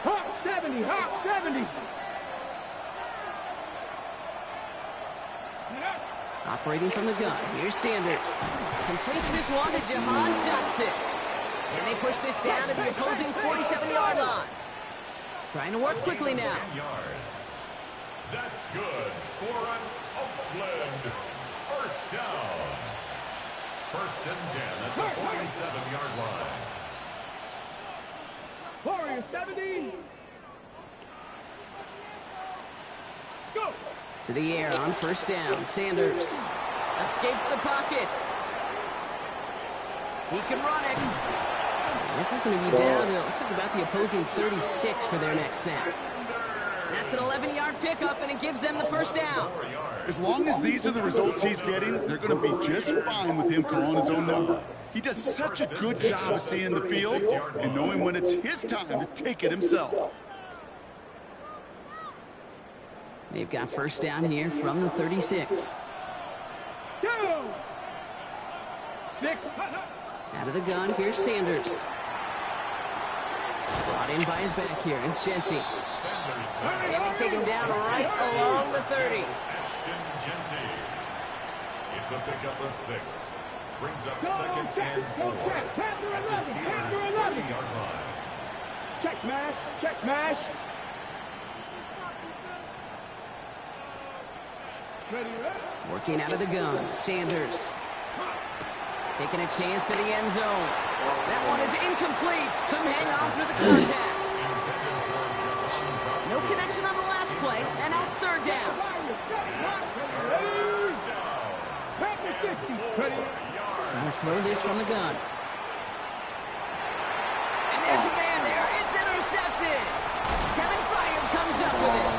Hop 70, hop 70. Operating from the gun, here's Sanders. Completes this one to Jahan Johnson. And they push this down to the opposing 47-yard line. Trying to work quickly now. 10 yards. That's good for an Oakland first down. 1st and 10 at the 47-yard line. Warrior 70. Let's go. To the air on 1st down. Sanders escapes the pocket. He can run it. This is going to be down to, it looks like about the opposing 36 for their next snap. That's an 11-yard pickup, and it gives them the 1st down. As long as these are the results he's getting, they're going to be just fine with him calling his own number. He does such a good job of seeing the field and knowing when it's his time to take it himself. They've got 1st down here from the 36. Go. 6. Out of the gun, here's Sanders. Brought in by his back here, it's Genty. And they take him down right along the 30. It's a pickup of 6. Brings up 2nd and 4 at the Steelers' 30-yard line. Check smash, check smash. Ready, ready. Working out of the gun, Sanders. Taking a chance to the end zone. That one is incomplete. Couldn't hang on through the contact. No connection on the last play, and now it's 3rd down. Trying to throw this from the gun. And there's a man there. It's intercepted. Kevin Byam comes up with it.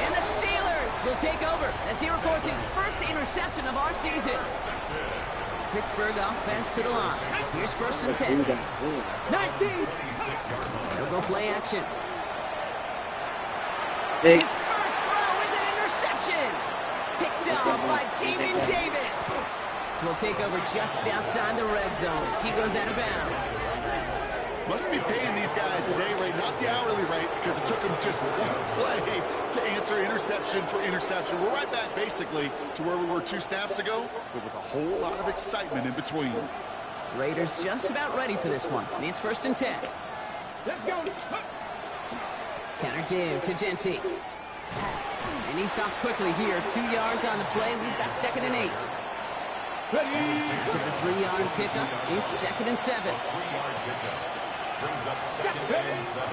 And the Steelers will take over as he records his 1st interception of our season. Pittsburgh offense to the line. Here's 1st and 10. 19. They'll go play action. Big. His first throw is an interception. Picked off by Jamin Davis. Will take over just outside the red zone as he goes out of bounds. Must be paying these guys a day rate, not the hourly rate, because it took them just one play to answer interception for interception. We're right back basically to where we were 2 snaps ago, but with a whole lot of excitement in between. Raiders just about ready for this one. It's 1st and 10. Let's go. Counter give to Genty. And he stopped quickly here. 2 yards on the play. We've got 2nd and 8. To the 3-yard pickup, it's 2nd and 7. 3-yard pickup. Brings up 2nd and 7.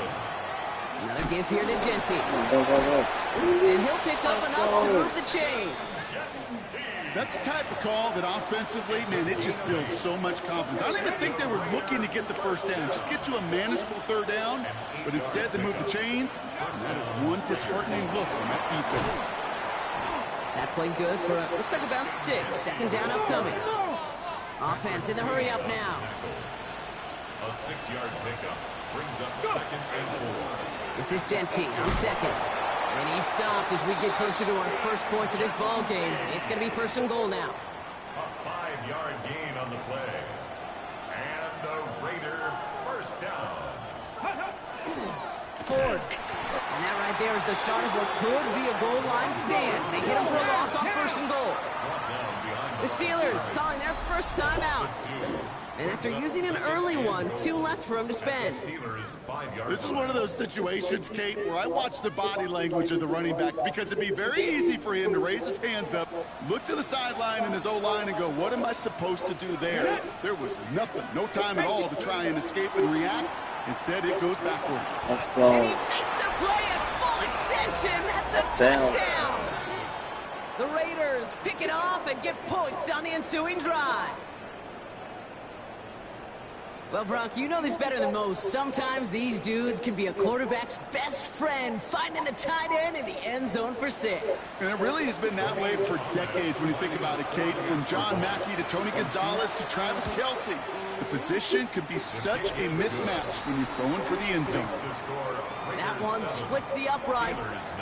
Another give here to Genty. And he'll pick up enough to move the chains. That's the type of call that offensively, man, it just builds so much confidence. I don't even think they were looking to get the 1st down, just get to a manageable 3rd down, but instead they move the chains, and that is one disheartening look on that defense. That played good for, looks like about 6. 2nd down upcoming. Offense in the hurry up now. A 6-yard pickup brings up 2nd and 4. This is Genty on 2nd. And he stopped as we get closer to our 1st point of this ball game. It's going to be 1st and goal now. A 5-yard gain on the play. And the Raider 1st down. Ford. And that right there is the start of what could be a goal line stand. They hit him for a loss on 1st and goal. The Steelers calling their 1st time out. And after using an early one, 2 left for him to spend. This is one of those situations, Kate, where I watch the body language of the running back because it'd be very easy for him to raise his hands up, look to the sideline in his O-line and go, what am I supposed to do there? There was nothing, no time at all to try and escape and react. Instead, it goes backwards. Let's go. And he makes the play at full extension. That's a touchdown. The Raiders pick it off and get points on the ensuing drive. Well, Brock, you know this better than most. Sometimes these dudes can be a quarterback's best friend, finding the tight end in the end zone for 6. And it really has been that way for decades when you think about it, Kate. From John Mackey to Tony Gonzalez to Travis Kelce. The position could be such a mismatch when you're throwing for the end zone. That one splits the uprights.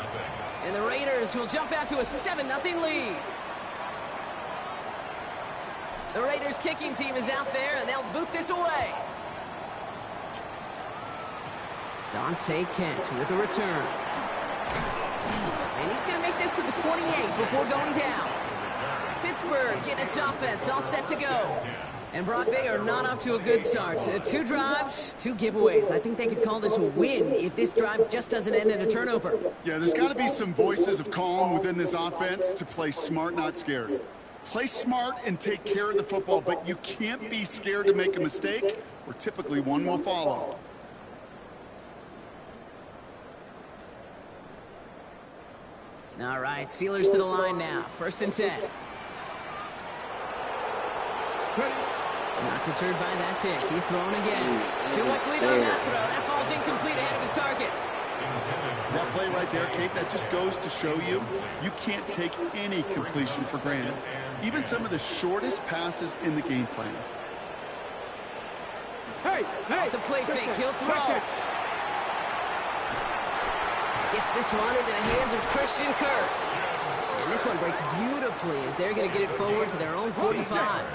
And the Raiders will jump out to a 7-0 lead. The Raiders kicking team is out there, and they'll boot this away. Dante Kent with the return. And he's going to make this to the 28 before going down. Pittsburgh getting its offense all set to go. And Brock, they are not off to a good start. 2 drives, 2 giveaways. I think they could call this a win if this drive just doesn't end in a turnover. Yeah, there's got to be some voices of calm within this offense to play smart, not scared. Play smart and take care of the football, but you can't be scared to make a mistake, or typically one will follow. All right, Steelers to the line now. 1st and 10. Not deterred by that pick. He's throwing again. Too much lead on that throw. That falls incomplete ahead of his target. That play right there, Kate, that just goes to show you, you can't take any completion for granted. Even some of the shortest passes in the game plan. Hey, the play fake, he'll throw. Gets this one into the hands of Christian Kirk. And this one breaks beautifully as they're going to get it forward to their own 45.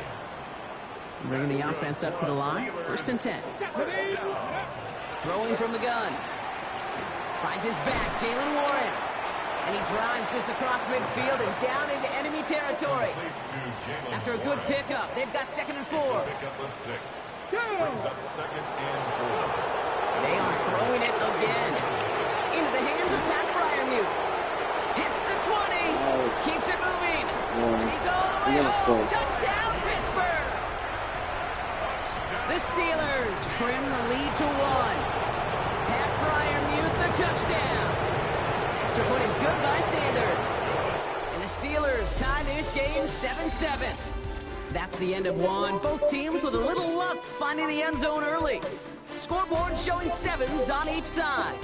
Bringing the offense up to the line. 1st and 10. Throwing from the gun. Finds his back, Jalen Warren. And he drives this across midfield and down into enemy territory. After a good pickup, they've got 2nd and 4. They are throwing it again. Into the hands of Pat Fryermuth. Hits the 20. Keeps it moving. And he's all the way home. Touchdown, Pittsburgh. The Steelers trim the lead to 1. Pat Fryermuth, the touchdown. Extra point is good by Sanders. And the Steelers tie this game 7-7. That's the end of 1. Both teams with a little luck finding the end zone early. Scoreboard showing 7s on each side.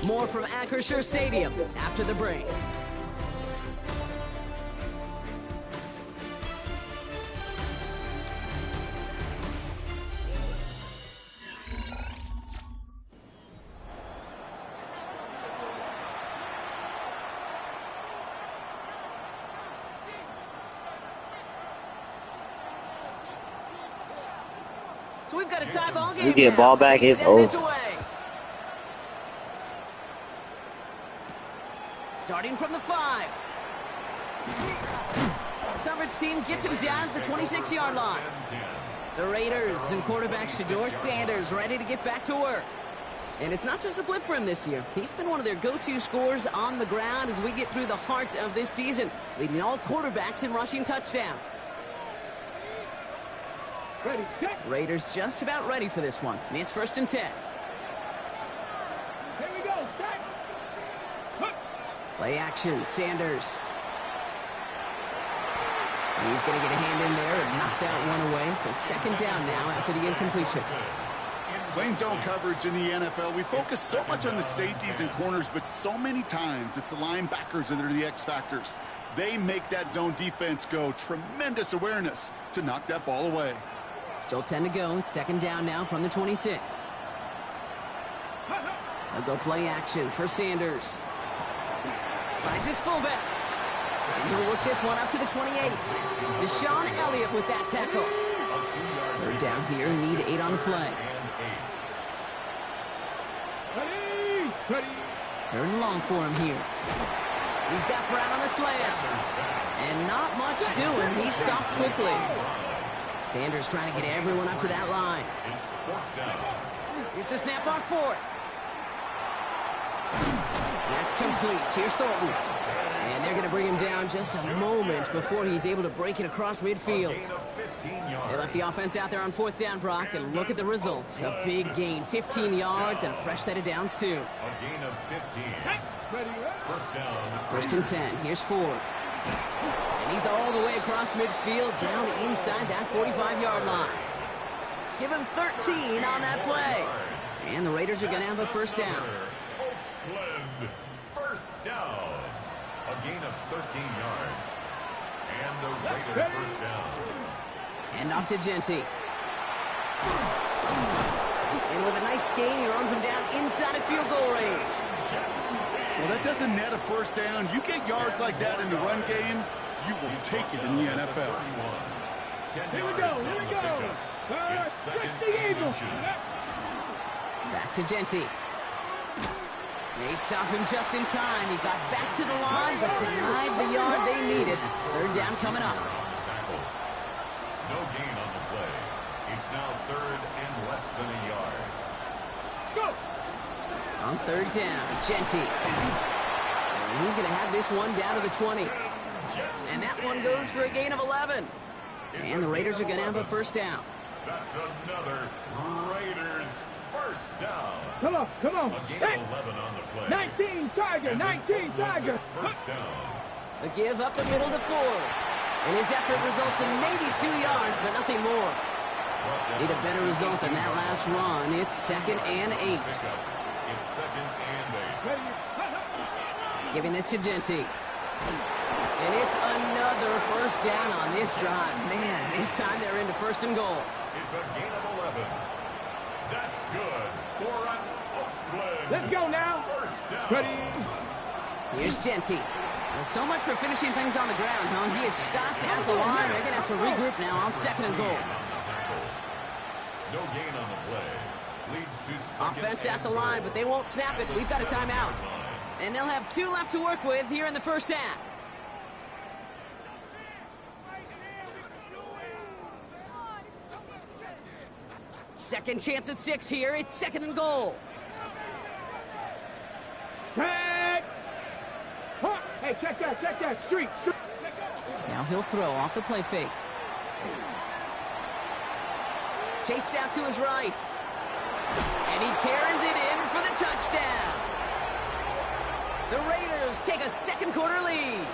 More from Acrisure Stadium after the break. So we've got a tie ball game. You get ball back, it's over. Starting from the 5. Coverage team gets him down to the 26-yard line. The Raiders and quarterback Shedeur Sanders ready to get back to work. And it's not just a blip for him this year. He's been one of their go-to scorers on the ground as we get through the heart of this season, leading all quarterbacks in rushing touchdowns. ready, set. Raiders just about ready for this one. It's 1st and 10. Here we go, set. Play action, Sanders. He's going to get a hand in there and knock that one away. So 2nd down now after the incompletion. Playing zone coverage in the NFL, we focus so much on the safeties and corners, but so many times it's the linebackers that are the X factors. They make that zone defense go. Tremendous awareness to knock that ball away. Still 10 to go. 2nd down now from the 26. They'll go play action for Sanders. Finds his fullback. And he'll work this one up to the 28. Deshaun Elliott with that tackle. 3rd down here, need 8 on the play. Ready. 3rd and long for him here. He's got Brown on the slant. And not much doing. He stopped quickly. Sanders trying to get everyone up to that line. Here's the snap on 4th. That's complete. Here's Thornton. And they're going to bring him down just a moment before he's able to break it across midfield. They left the offense out there on 4th down, Brock, and look at the results. A big gain, 15 yards, and a fresh set of downs, too. A gain of 15. First down. 1st and 10. Here's Ford. And he's all the way across midfield, down inside that 45-yard line. Give him 13 on that play. And the Raiders are going to have a 1st down. Oakland, 1st down. A gain of 13 yards. And the Raiders 1st down. And off to Genty. And with a nice gain, he runs him down inside of field goal range. Well, that doesn't net a 1st down. You get yards like that in the run game, you will take it in the NFL. Here we go. Stick the Eagles. Back to Genty. They stopped him just in time. He got back to the line, but denied the yard they needed. Third down coming up. No gain on the play. It's now third and less than a yard. Let's go. On third down, Genty. And he's going to have this one down to the 20. And that one goes for a gain of 11. And the Raiders are going to have a first down. That's another Raiders first down. Come on, come on. A gain Set. of 11 on the play. 19 Tiger, 19 Tiger. First down. A give up the middle to Ford. And his effort results in maybe 2 yards, but nothing more. Need a better result than that last run. It's 2nd and 8. It's 2nd and 8. Giving this to Genty. And it's another first down on this drive. Man, this time they're into 1st and goal. It's a gain of 11. That's good for an Oakland. Let's go now. First down. Ready. Here's Genty. Well, so much for finishing things on the ground, huh? He is stopped at the line. They're going to have to regroup now on 2nd and goal. No gain on the play. Leads to 2nd Offense at the line, but they won't snap it. We've got a timeout. And they'll have 2 left to work with here in the first half. Second chance at 6 here. It's 2nd and goal. Tag. Huh. Hey, check that, street. Now he'll throw off the play fake. Chased out to his right. And he carries it in for the touchdown. The Raiders take a 2nd quarter lead.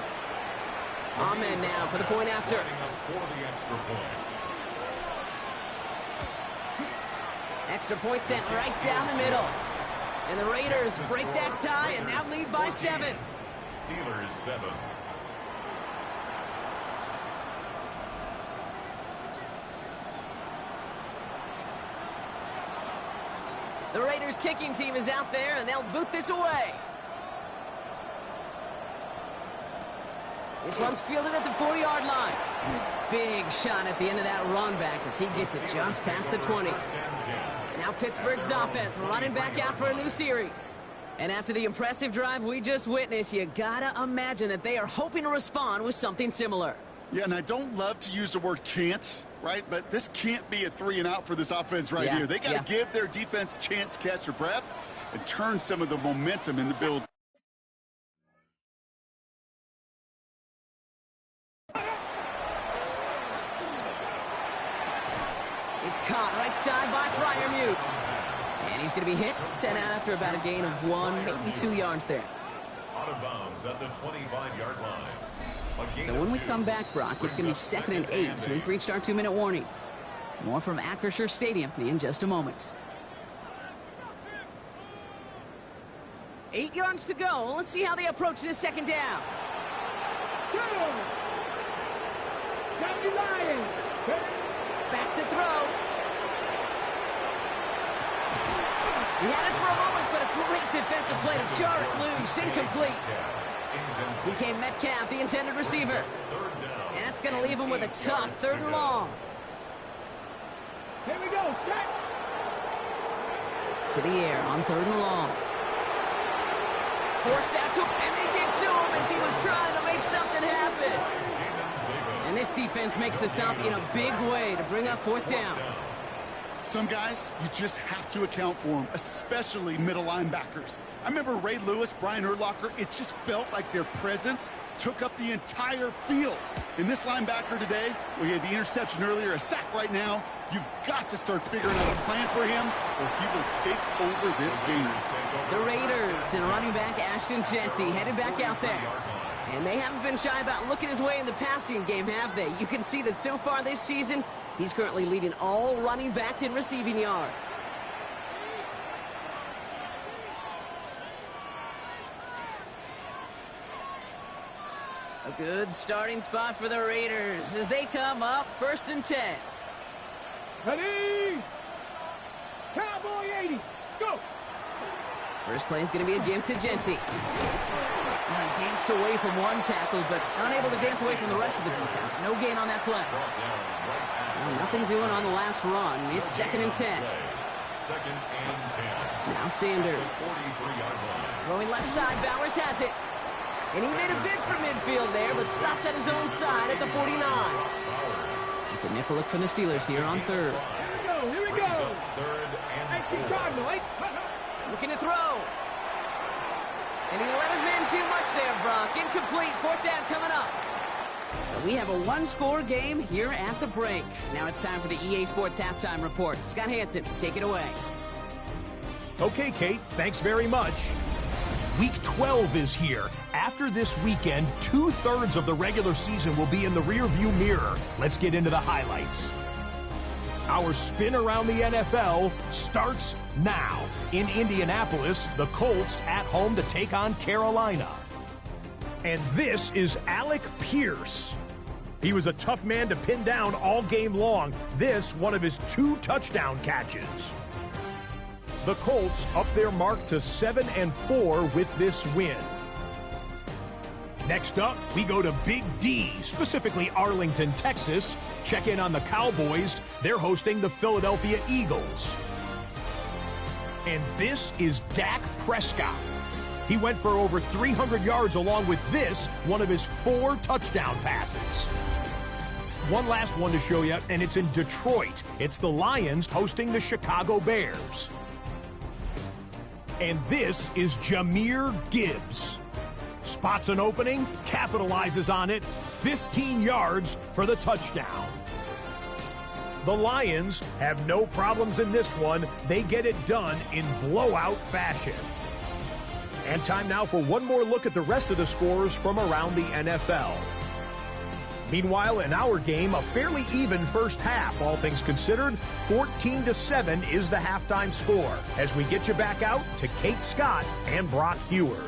Ahmed now for the point after. For the extra point. Extra point sent right down the middle. And the Raiders break that tie and now lead by 7. Steelers 7. The Raiders kicking team is out there and they'll boot this away. This one's fielded at the 4-yard line. Big shot at the end of that run back as he gets it just past the 20. Now Pittsburgh's offense running back out for a new series. And after the impressive drive we just witnessed, you gotta imagine that they are hoping to respond with something similar. Yeah, and I don't love to use the word can't, right? But this can't be a 3-and-out for this offense right here. They got to give their defense a chance to catch their breath and turn some of the momentum in the build. It's caught right side by Freiermuth. And he's going to be hit, sent out after about a gain of 1, maybe 2 yards there. Out of bounds at the 25-yard line. So when we come back, Brock, it's going to be 2nd and 8. So we've reached our 2-minute warning. More from Acrisure Stadium in just a moment. 8 yards to go. Let's see how they approach this 2nd down. Back to throw. He had it for a moment, but a great defensive play to jar it loose. Incomplete. DK Metcalf, the intended receiver. And that's going to leave him with a tough 3rd and long. Here we go, set. To the air on 3rd and long. Forced out to him, and they get to him as he was trying to make something happen. And this defense makes the stop in a big way to bring up 4th down. Some guys, you just have to account for them, especially middle linebackers. I remember Ray Lewis, Brian Urlacher, it just felt like their presence took up the entire field. And this linebacker today, we had the interception earlier, a sack right now, you've got to start figuring out a plan for him or he will take over this game. The Raiders and running back Ashton Genty headed back out there. And they haven't been shy about looking his way in the passing game, have they? You can see that so far this season, he's currently leading all running backs in receiving yards. A good starting spot for the Raiders as they come up 1st and 10. Ready? Cowboy 80. Let's go. First play is going to be a give to Genty. Danced away from one tackle, but unable to dance away from the rest of the defense. No gain on that play. Well, nothing doing on the last run. It's 2nd and 10. Second and 10. Now Sanders. 43-yard line. Throwing left side, Bowers has it. And he made a bid for midfield there, but stopped at his own side at the 49. It's a nickel look from the Steelers here on third. Here we go. Third and 4. Looking to throw. And he let his man too much there, Brock. Incomplete. Fourth down coming up. So we have a one-score game here at the break. Now it's time for the EA Sports Halftime Report. Scott Hansen, take it away. Okay, Kate, thanks very much. Week 12 is here. After this weekend, 2/3 of the regular season will be in the rearview mirror. Let's get into the highlights. Our spin around the NFL starts now. In Indianapolis, the Colts at home to take on Carolina. And this is Alec Pierce. He was a tough man to pin down all game long. This, one of his 2 touchdown catches. The Colts up their mark to 7-4 with this win. Next up, we go to Big D, specifically Arlington, Texas. Check in on the Cowboys. They're hosting the Philadelphia Eagles. And this is Dak Prescott. He went for over 300 yards along with this, one of his 4 touchdown passes. One last one to show you, and it's in Detroit. It's the Lions hosting the Chicago Bears. And this is Jahmyr Gibbs. Spots an opening, capitalizes on it, 15 yards for the touchdown. The Lions have no problems in this one. They get it done in blowout fashion. And time now for one more look at the rest of the scores from around the NFL. Meanwhile, in our game, a fairly even first half, all things considered. 14-7 is the halftime score as we get you back out to Kate Scott and Brock Heward.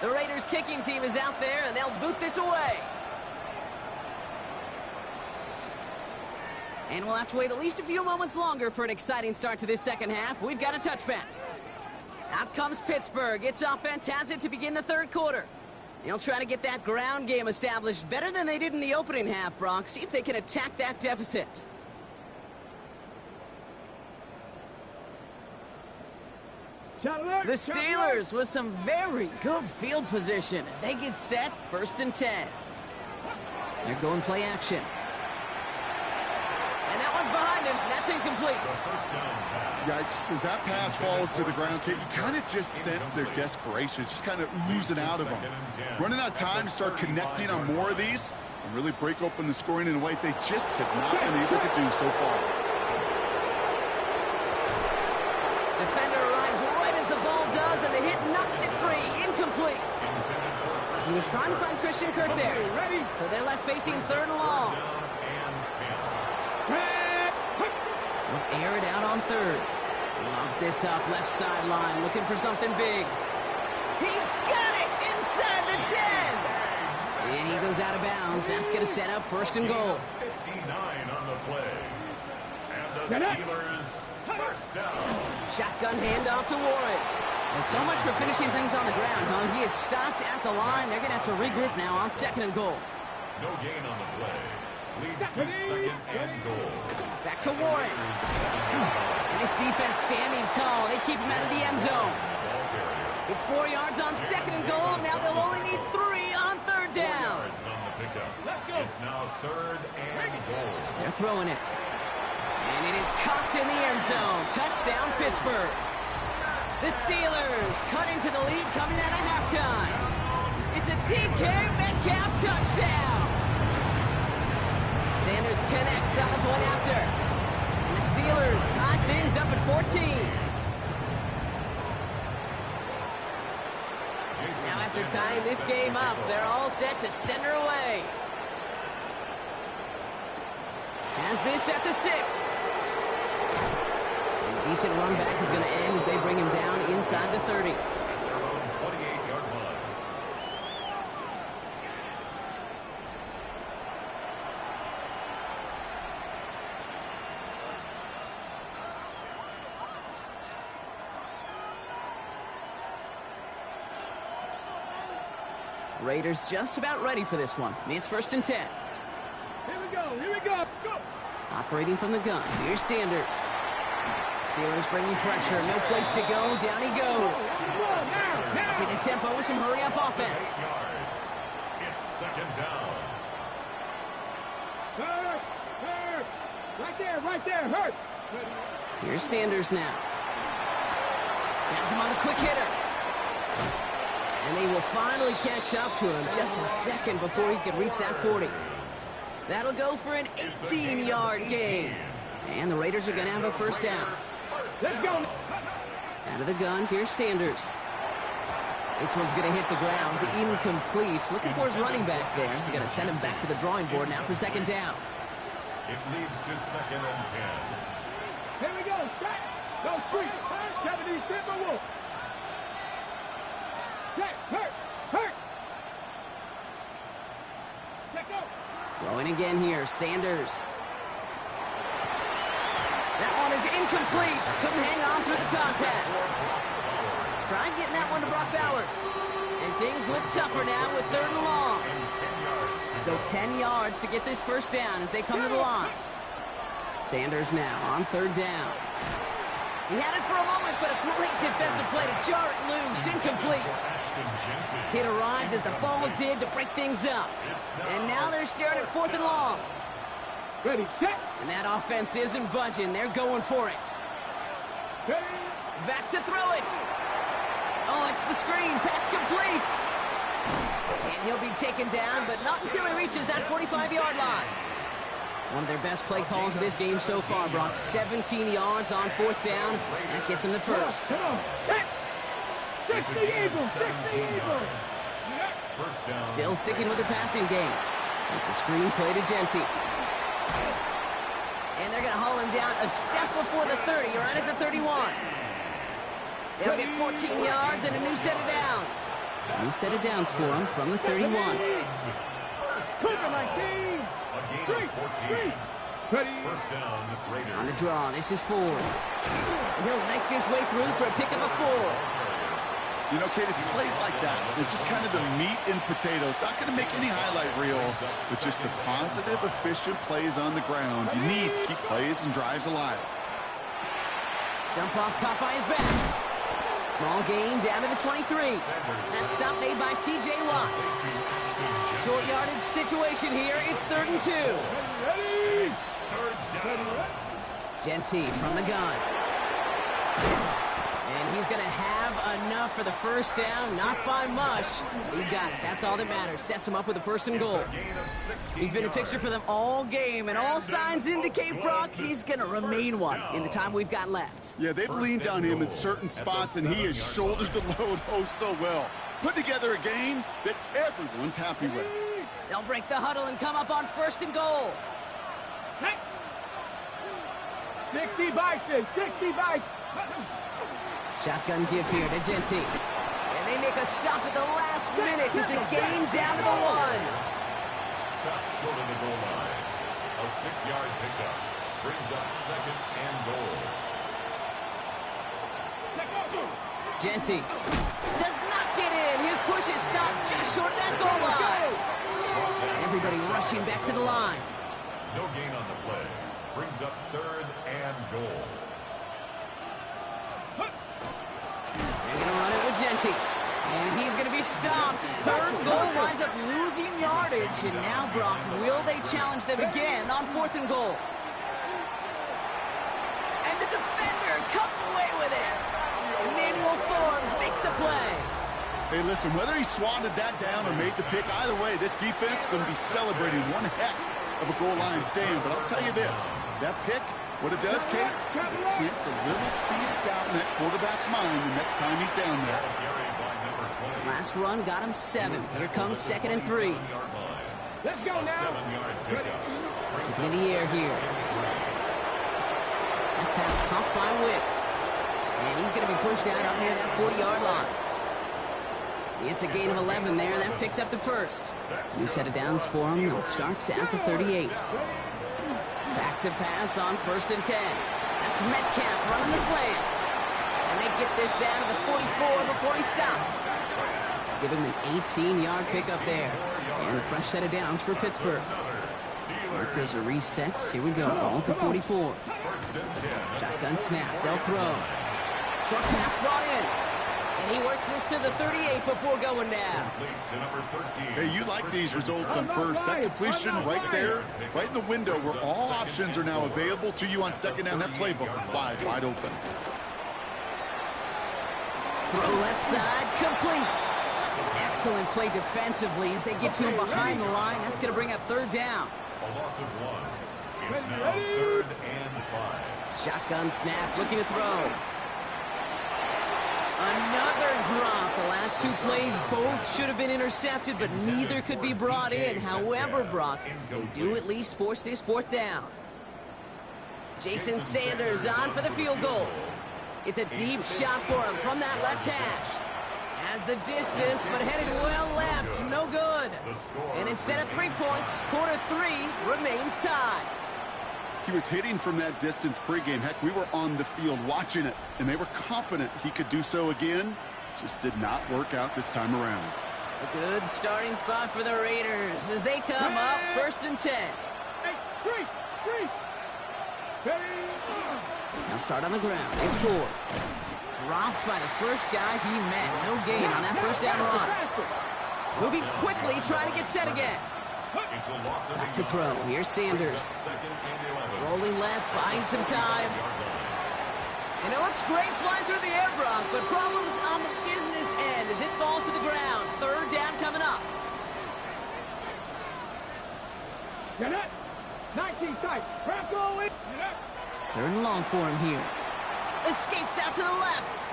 The Raiders kicking team is out there, and they'll boot this away. And we'll have to wait at least a few moments longer for an exciting start to this second half. We've got a touchback. Out comes Pittsburgh. Its offense has it to begin the third quarter. They'll try to get that ground game established better than they did in the opening half, Brock. See if they can attack that deficit. The Steelers with some very good field position as they get set, 1st and 10. They're going play action. And that one's behind him. That's incomplete. Yikes. As that pass falls to the ground, Kate, you kind of just sense their desperation. It's just kind of oozing out of them. Running out of time to start connecting on more of these and really break open the scoring in a way they just have not been able to do so far. Defender arrives right as the ball does, and the hit knocks it free. Incomplete. He was trying to find Christian Kirk there. So they're left facing 3rd and long. They'll air it out on 3rd. Lobs this up, left sideline, looking for something big. He's got it inside the 10. And he goes out of bounds. That's going to set up 1st and goal. 59 on the play. And the Steelers first down. Shotgun handoff to Warren. Well, so much for finishing things on the ground, huh? He is stopped at the line. They're going to have to regroup now on 2nd and goal. No gain on the play. Leads to 2nd and goal. Back to Warren. And this defense standing tall. They keep him out of the end zone. It's 4 yards on 2nd and goal. Now they'll only need 3 on 3rd down. 4 yards on the pickup. It's now 3rd and goal. They're throwing it. And it is caught in the end zone. Touchdown, Pittsburgh. The Steelers cut into the lead coming out of halftime. It's a DK Metcalf touchdown. Sanders connects on the point after. And the Steelers tie things up at 14. Now after tying this game up, they're all set to center away. Has this at the 6. A decent run back is going to end as they bring him down inside the 30. Raiders just about ready for this one. It's 1st and 10. Here we go. Here we go. Go. Operating from the gun. Here's Sanders. Steelers bringing pressure. No place to go. Down he goes. Keeping tempo with some hurry-up offense. It's 2nd down. Hurt. Hurt. Right there. Right there. Hurt. Here's Sanders now. Has him on the quick hitter. And they will finally catch up to him just a second before he can reach that 40. That'll go for an 18-yard gain. And the Raiders are going to have a 1st down. Let's go. Out of the gun, here's Sanders. This one's going to hit the ground. Incomplete. Looking for his running back there. We're going to send him back to the drawing board now for 2nd down. It leads to 2nd and 10. Here we go. Set. Go street. 70 Timber Wolf. Set. Hurt. Hurt. Check out. Throwing again here, Sanders. That one is incomplete. Couldn't hang on through the contact. Tried getting that one to Brock Bowers. And things look tougher now with 3rd and long. So 10 yards to get this 1st down as they come to the line. Sanders now on 3rd down. He had it for a moment, but a great defensive play to jar it loose. Incomplete. Hit arrived as the ball did to break things up. And now they're staring at 4th and long. Ready, set. And that offense isn't budging. They're going for it. Back to throw it. Oh, it's the screen. Pass complete. And he'll be taken down, but not until he reaches that 45-yard line. One of their best play calls of this game so far, Brock. 17 yards on 4th down. That gets him the 1st. Come on. Fix the Eagles. Fix the Eagles. Still sticking with the passing game. It's a screen play to Genty. And they're going to haul him down a step before the 30. You're right at the 31. They'll get 14 yards and a new set of downs. New set of downs for him from the 31. Cooper 19. 3. Ready. 1st down, Raiders. On the draw, this is Ford. And he'll knife his way through for a pick of a 4. You know, Kate, it's plays like that. It's just kind of the meat and potatoes. Not going to make any highlight reel, but just the positive, efficient plays on the ground. You need to keep plays and drives alive. Dump off caught by his back. Small gain down to the 23. That stop made by T.J. Watt. Short yardage situation here. It's 3rd and 2. Ready. 3rd down. Genty from the gun. And he's going to have enough for the 1st down. Not by much. He got it. That's all that matters. Sets him up with a 1st and goal. He's been a fixture for them all game, and all signs indicate, Brock, he's going to remain one in the time we've got left. Yeah, they've leaned on him in certain spots, and he has shouldered the load oh so well. Put together a game that everyone's happy with. They'll break the huddle and come up on 1st and goal. 60 Bison. 60 Bison. Shotgun give here to Genty. And they make a stop at the last minute. It's a game down to the 1. Stop short of the goal line. A 6-yard pickup brings up 2nd and goal. Genty does not get in. His push is stopped just short of that goal line. Everybody rushing back to the line. No gain on the play. Brings up 3rd and goal. They're going to run it with Genty. And he's going to be stopped. 3rd goal winds up losing yardage. And now, Brock, will they challenge them again on 4th and goal? And the defender comes away with it. Emmanuel Forbes makes the play. Hey, listen, whether he swatted that down or made the pick, either way, this defense is going to be celebrating one heck of a goal line stand. But I'll tell you this, that pick, what it does, Kate, plants a little seed down in that quarterback's mind the next time he's down there. Last run got him 7. Here comes 2nd and 3. Let's go now. He's in the air here. That pass caught by Wicks. And he's going to be pushed out up near that 40-yard line. It's a gain of 11 there. That picks up the 1st. New set of downs for him. They'll start at the 38. Back to pass on 1st and 10. That's Metcalf running the slant. And they get this down to the 44 before he stopped. Give him an 18-yard pickup there. And a fresh set of downs for Pittsburgh. Markers are reset. Here we go. Ball at the 44. Shotgun snap. They'll throw. Short pass brought in. And he works this to the 38 before going down. Hey, you like these results on first. That completion right there, right in the window where all options are now available to you on second down. That playbook wide open. Throw left side, complete. Excellent play defensively as they get to him behind the line. That's going to bring up third down. A loss of 1. It's now 3rd and 5. Shotgun snap, looking to throw. Another drop. The last two plays both should have been intercepted, but neither could be brought in. However, Brock, they do at least force this fourth down. Jason Sanders on for the field goal. It's a deep shot for him from that left hash. Has the distance, but headed well left. No good. And instead of 3 points, quarter 3 remains tied. He was hitting from that distance pregame. Heck, we were on the field watching it, and they were confident he could do so again. Just did not work out this time around. A good starting spot for the Raiders as they come up 1st and 10. Hey, Now start on the ground. It's 4. Dropped by the first guy he met. No gain on that first down run. Moving quickly, trying to get set again. Back to throw. Here's Sanders. Rolling left, buying some time. And it looks great flying through the air, Brock, but problems on the business end as it falls to the ground. Third down coming up. Get it. 19 tight. Crack going. Third and long for him here. Escapes out to the left.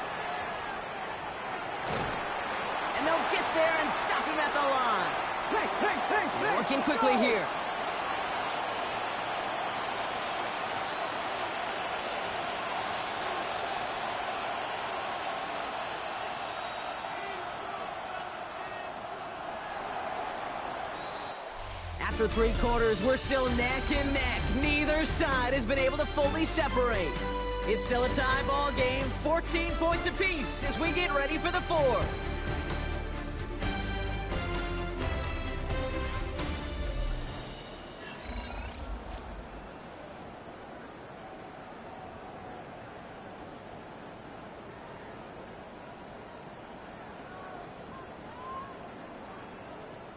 And they'll get there and stop him at the line. Hey. Working quickly here. After 3 quarters, we're still neck and neck. Neither side has been able to fully separate. It's still a tie ball game, 14 points apiece as we get ready for the 4th.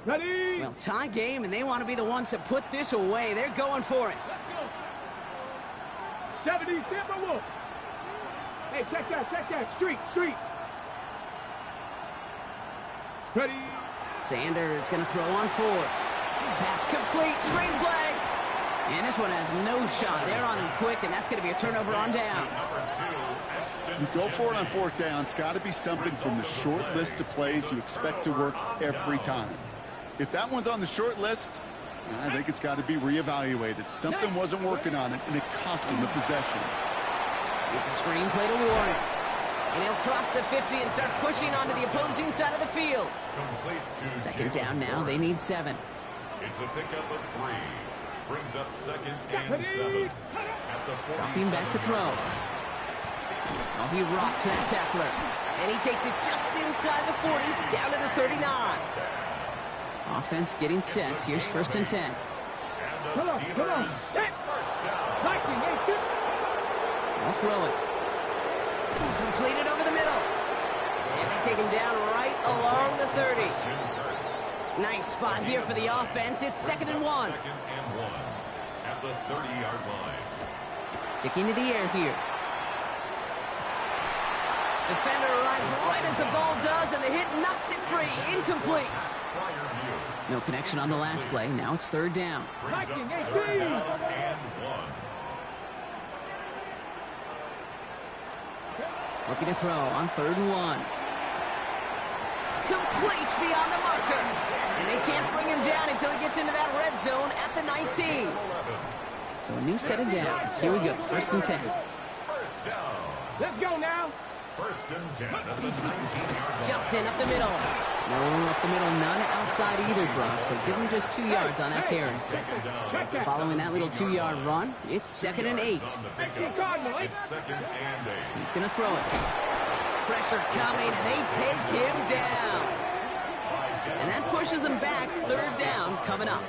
Ready? Well, tie game, and they want to be the ones to put this away. They're going for it. 70, Timberwolf. Hey, check that. Street. Ready? Sanders going to throw on 4. Pass complete, screen flag. And this one has no shot. They're on him quick, and that's going to be a turnover on downs. You go for it on 4th down. It's got to be something from the short list of plays you expect to work every time. If that one's on the short list, I think it's got to be reevaluated. Something wasn't working on it, and it cost him the possession. It's a screen play to Warren. And he'll cross the 50 and start pushing onto the opposing side of the field. Second down now. They need 7. It's a pickup of 3. Brings up 2nd and 7. At the 47. Dropping back to throw. Oh, he rocks that tackler. And he takes it just inside the 40, down to the 39. Offense getting set. Here's 1st and 10. Come on. They'll throw it. Completed over the middle. And they take him down right along the 30. Nice spot here for the offense. It's 2nd and 1. 2nd and 1 at the 30-yard line. Sticking to the air here. Defender arrives right as the ball does, and the hit knocks it free. Incomplete. No connection on the last play. Now it's 3rd down. Looking to throw on 3rd and 1. Complete beyond the marker. And they can't bring him down until he gets into that red zone at the 19. So a new set of downs. Here we go. 1st and 10. Let's go now. 1st and 10 at the 19-yard line. Jumps in up the middle. No up the middle, none outside either, Brock. So give him just 2 yards on that carry. Following that little 2-yard run, it's 2nd and 8. It's 2nd and 8. He's going to throw it. Pressure coming, and they take him down. And that pushes them back. Third down coming up.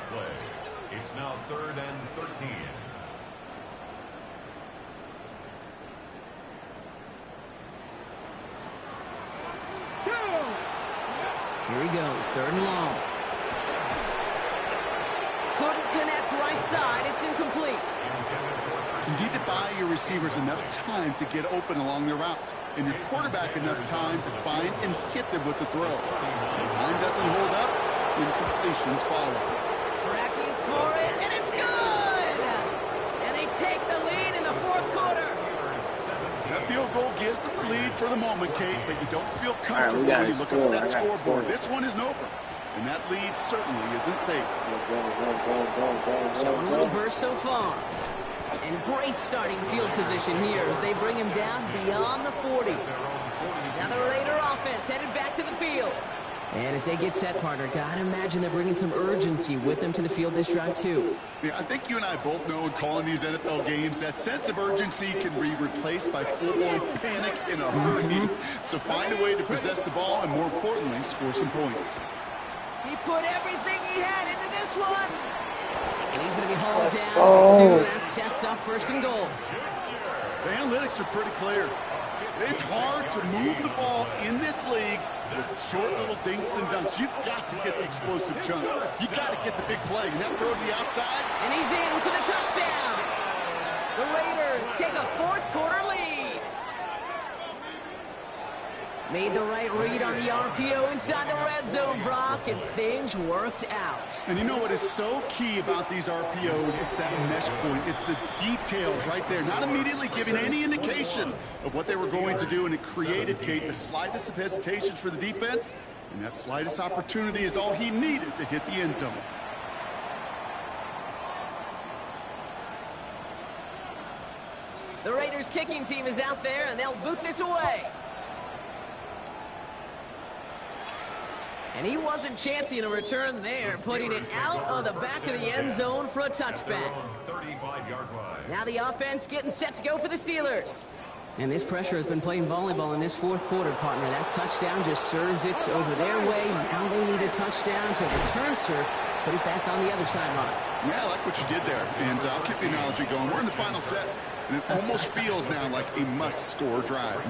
It's now 3rd and 13. Here he goes, 3rd and long. Couldn't connect right side. It's incomplete. You need to buy your receivers enough time to get open along their route, and your quarterback enough time to find and hit them with the throw. When time doesn't hold up, incompletions follow. Tracking for it, and it's good! And they take the lead in the 4th quarter. That field goal gives them the lead for the moment, Kate, but you don't feel comfortable when you look up at that scoreboard. This one isn't over, and that lead certainly isn't safe. Showing a little burst so far. And great starting field position here as they bring him down beyond the 40. Now the Raider offense headed back to the field. And as they get set, partner, gotta imagine they're bringing some urgency with them to the field this drive, too. Yeah, I think you and I both know in calling these NFL games, that sense of urgency can be replaced by full-blown panic in a hurry. So find a way to possess the ball and, more importantly, score some points. He put everything he had into this one. And he's going to be hauled down. That sets up 1st and goal. The analytics are pretty clear. It's hard to move the ball in this league with short little dinks and dunks. You've got to get the explosive jump. You've got to get the big play. And that throw to the outside. And he's in for the touchdown. The Raiders take a 4th quarter lead. Made the right read on the RPO inside the red zone, Brock, and things worked out. And you know what is so key about these RPOs? It's that mesh point. It's the details right there. Not immediately giving any indication of what they were going to do, and it created, Kate, the slightest of hesitations for the defense, and that slightest opportunity is all he needed to hit the end zone. The Raiders kicking team is out there, and they'll boot this away. And he wasn't chancing a return there, putting it out of the back of the end zone for a touchback. Now the offense getting set to go for the Steelers. And this pressure has been playing volleyball in this 4th quarter, partner. That touchdown just serves it over their way. Now they need a touchdown to return serve, put it back on the other sideline. Yeah, I like what you did there. And I'll keep the analogy going. We're in the final set, and it almost feels now like a must-score drive.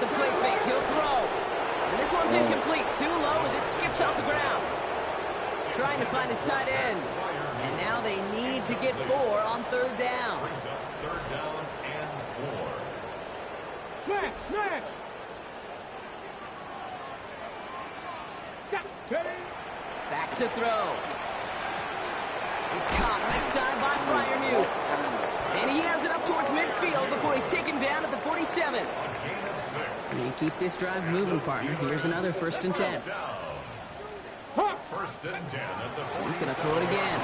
The play fake, he'll throw. And this one's incomplete. Too low as it skips off the ground. Trying to find his tight end. And now they need to get 4 on 3rd down. 3rd down and 4. Smash, smash. Back to throw. It's caught right side by Freiermuth. And he has it up towards midfield before he's taken down at the 47. And you keep this drive moving, partner. Here's another 1st and 10. 1st and 10 at the 47. He's going to throw it again.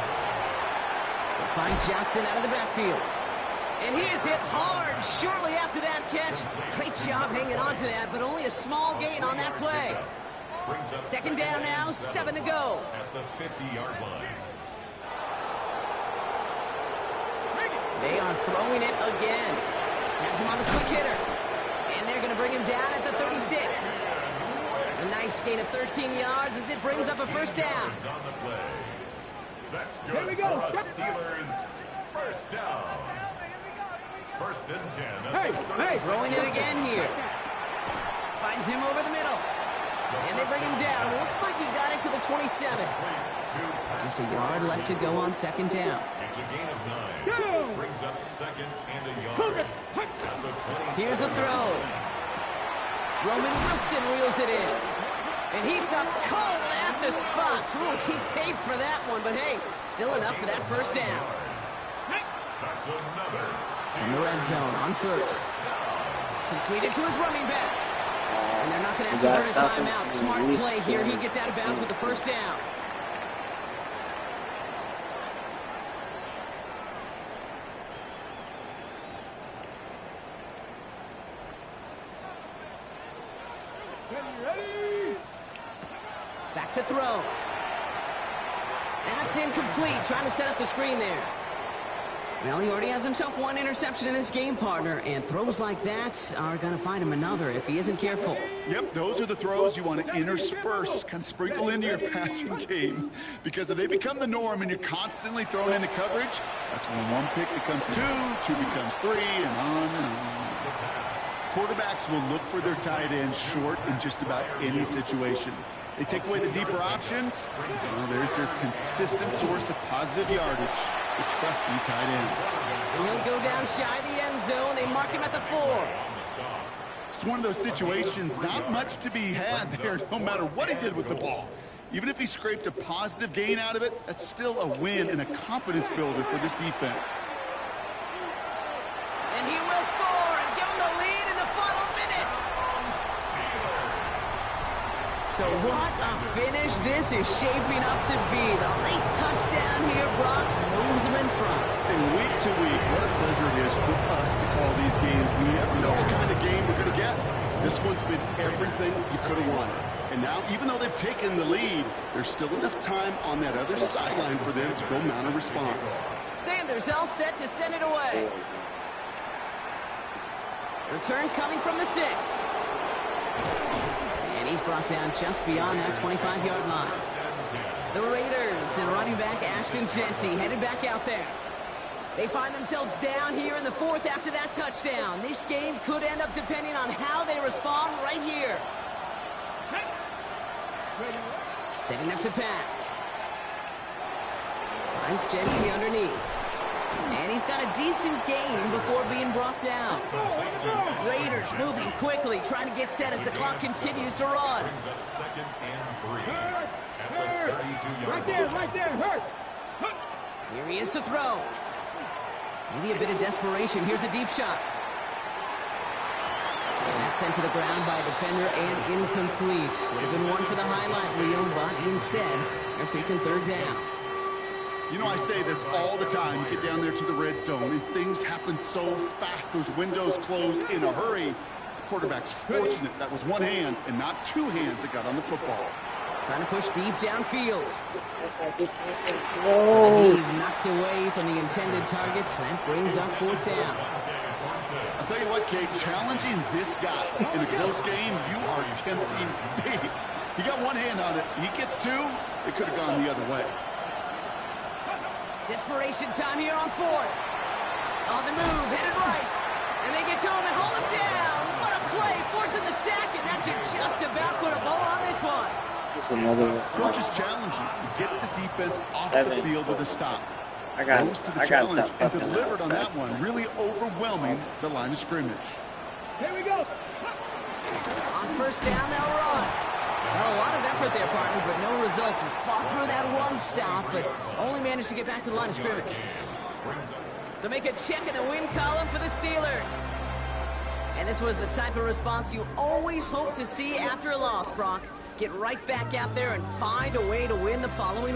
He'll find Johnson out of the backfield. And he is hit hard shortly after that catch. Great job hanging on to that, but only a small gain on that play. 2nd down now, 7 to go. At the 50-yard line. They are throwing it again. Has him on the quick hitter. And they're going to bring him down at the 36. A nice gain of 13 yards as it brings up a 1st down. That's good. Here we go. Steelers, 1st down. 1st and 10. Hey, throwing it again here. Finds him over the middle. And they bring him down. Looks like he got it to the 27. Just a yard left to go on 2nd down. It's a gain of 9. Brings up 2nd and a yard. Here's a throw. Roman Wilson reels it in. And he stopped cold at the spot. Ooh, he paid for that one, but hey, still enough for that 1st down. In the red zone on 1st. Completed to his running back. And they're not going to have to burn a timeout. Smart play here. He gets out of bounds with the 1st down. Back to throw. That's incomplete. Trying to set up the screen there. Well, he already has himself one interception in this game, partner, and throws like that are going to find him another if he isn't careful. Yep, those are the throws you want to intersperse, kind of sprinkle into your passing game, because if they become the norm and you're constantly thrown into coverage, that's when one pick becomes two becomes three, and on and on. Quarterbacks will look for their tight end short in just about any situation. They take away the deeper options, well, there's their consistent source of positive yardage, the trusty tight end. And he'll go down shy of the end zone. They mark him at the 4. It's one of those situations, not much to be had there, no matter what he did with the ball. Even if he scraped a positive gain out of it, that's still a win and a confidence builder for this defense. And he will score and give him the lead in the final minute. So what a finish this is shaping up to be. The late touchdown here, Brock, moves him in front. And week to week, what a pleasure it is for us to call these games. We never know what kind of game we're going to get. This one's been everything you could have wanted. And now, even though they've taken the lead, there's still enough time on that other sideline for them to go mount a response. Sanders all set to send it away. Return coming from the 6. And he's brought down just beyond that 25-yard line. The Raiders and running back Ashton Jeanty headed back out there. They find themselves down here in the 4th after that touchdown. This game could end up depending on how they respond right here. Setting up to pass. Finds Jeanty underneath. And he's got a decent gain before being brought down. Raiders moving quickly, trying to get set as the clock continues to run. Right there, hurt. Here he is to throw. Maybe a bit of desperation. Here's a deep shot. And that's sent to the ground by a defender and incomplete. Would have been one for the highlight reel, but instead, they're facing 3rd down. You know, I say this all the time. You get down there to the red zone, and things happen so fast. Those windows close in a hurry. The quarterback's fortunate that was one hand and not two hands that got on the football. Trying to push deep downfield. So he's knocked away from the intended target. That brings up 4th down. I'll tell you what, Kate, challenging this guy in a close game, you are tempting fate. He got one hand on it. He gets two. It could have gone the other way. Desperation time here on 4th. On the move, headed right. And they get to him and hold him down. What a play, forcing the sack, and that should just about put a bow on this one. Coach is challenging to get the defense off the field with a stop. Rose to the challenge and delivered on that one, really overwhelming the line of scrimmage. Here we go. On 1st down, they'll run. Well, a lot of effort there, partner, but no results. He fought through that one stop, but only managed to get back to the line of scrimmage. So make a check in the win column for the Steelers. And this was the type of response you always hope to see after a loss, Brock. Get right back out there and find a way to win the following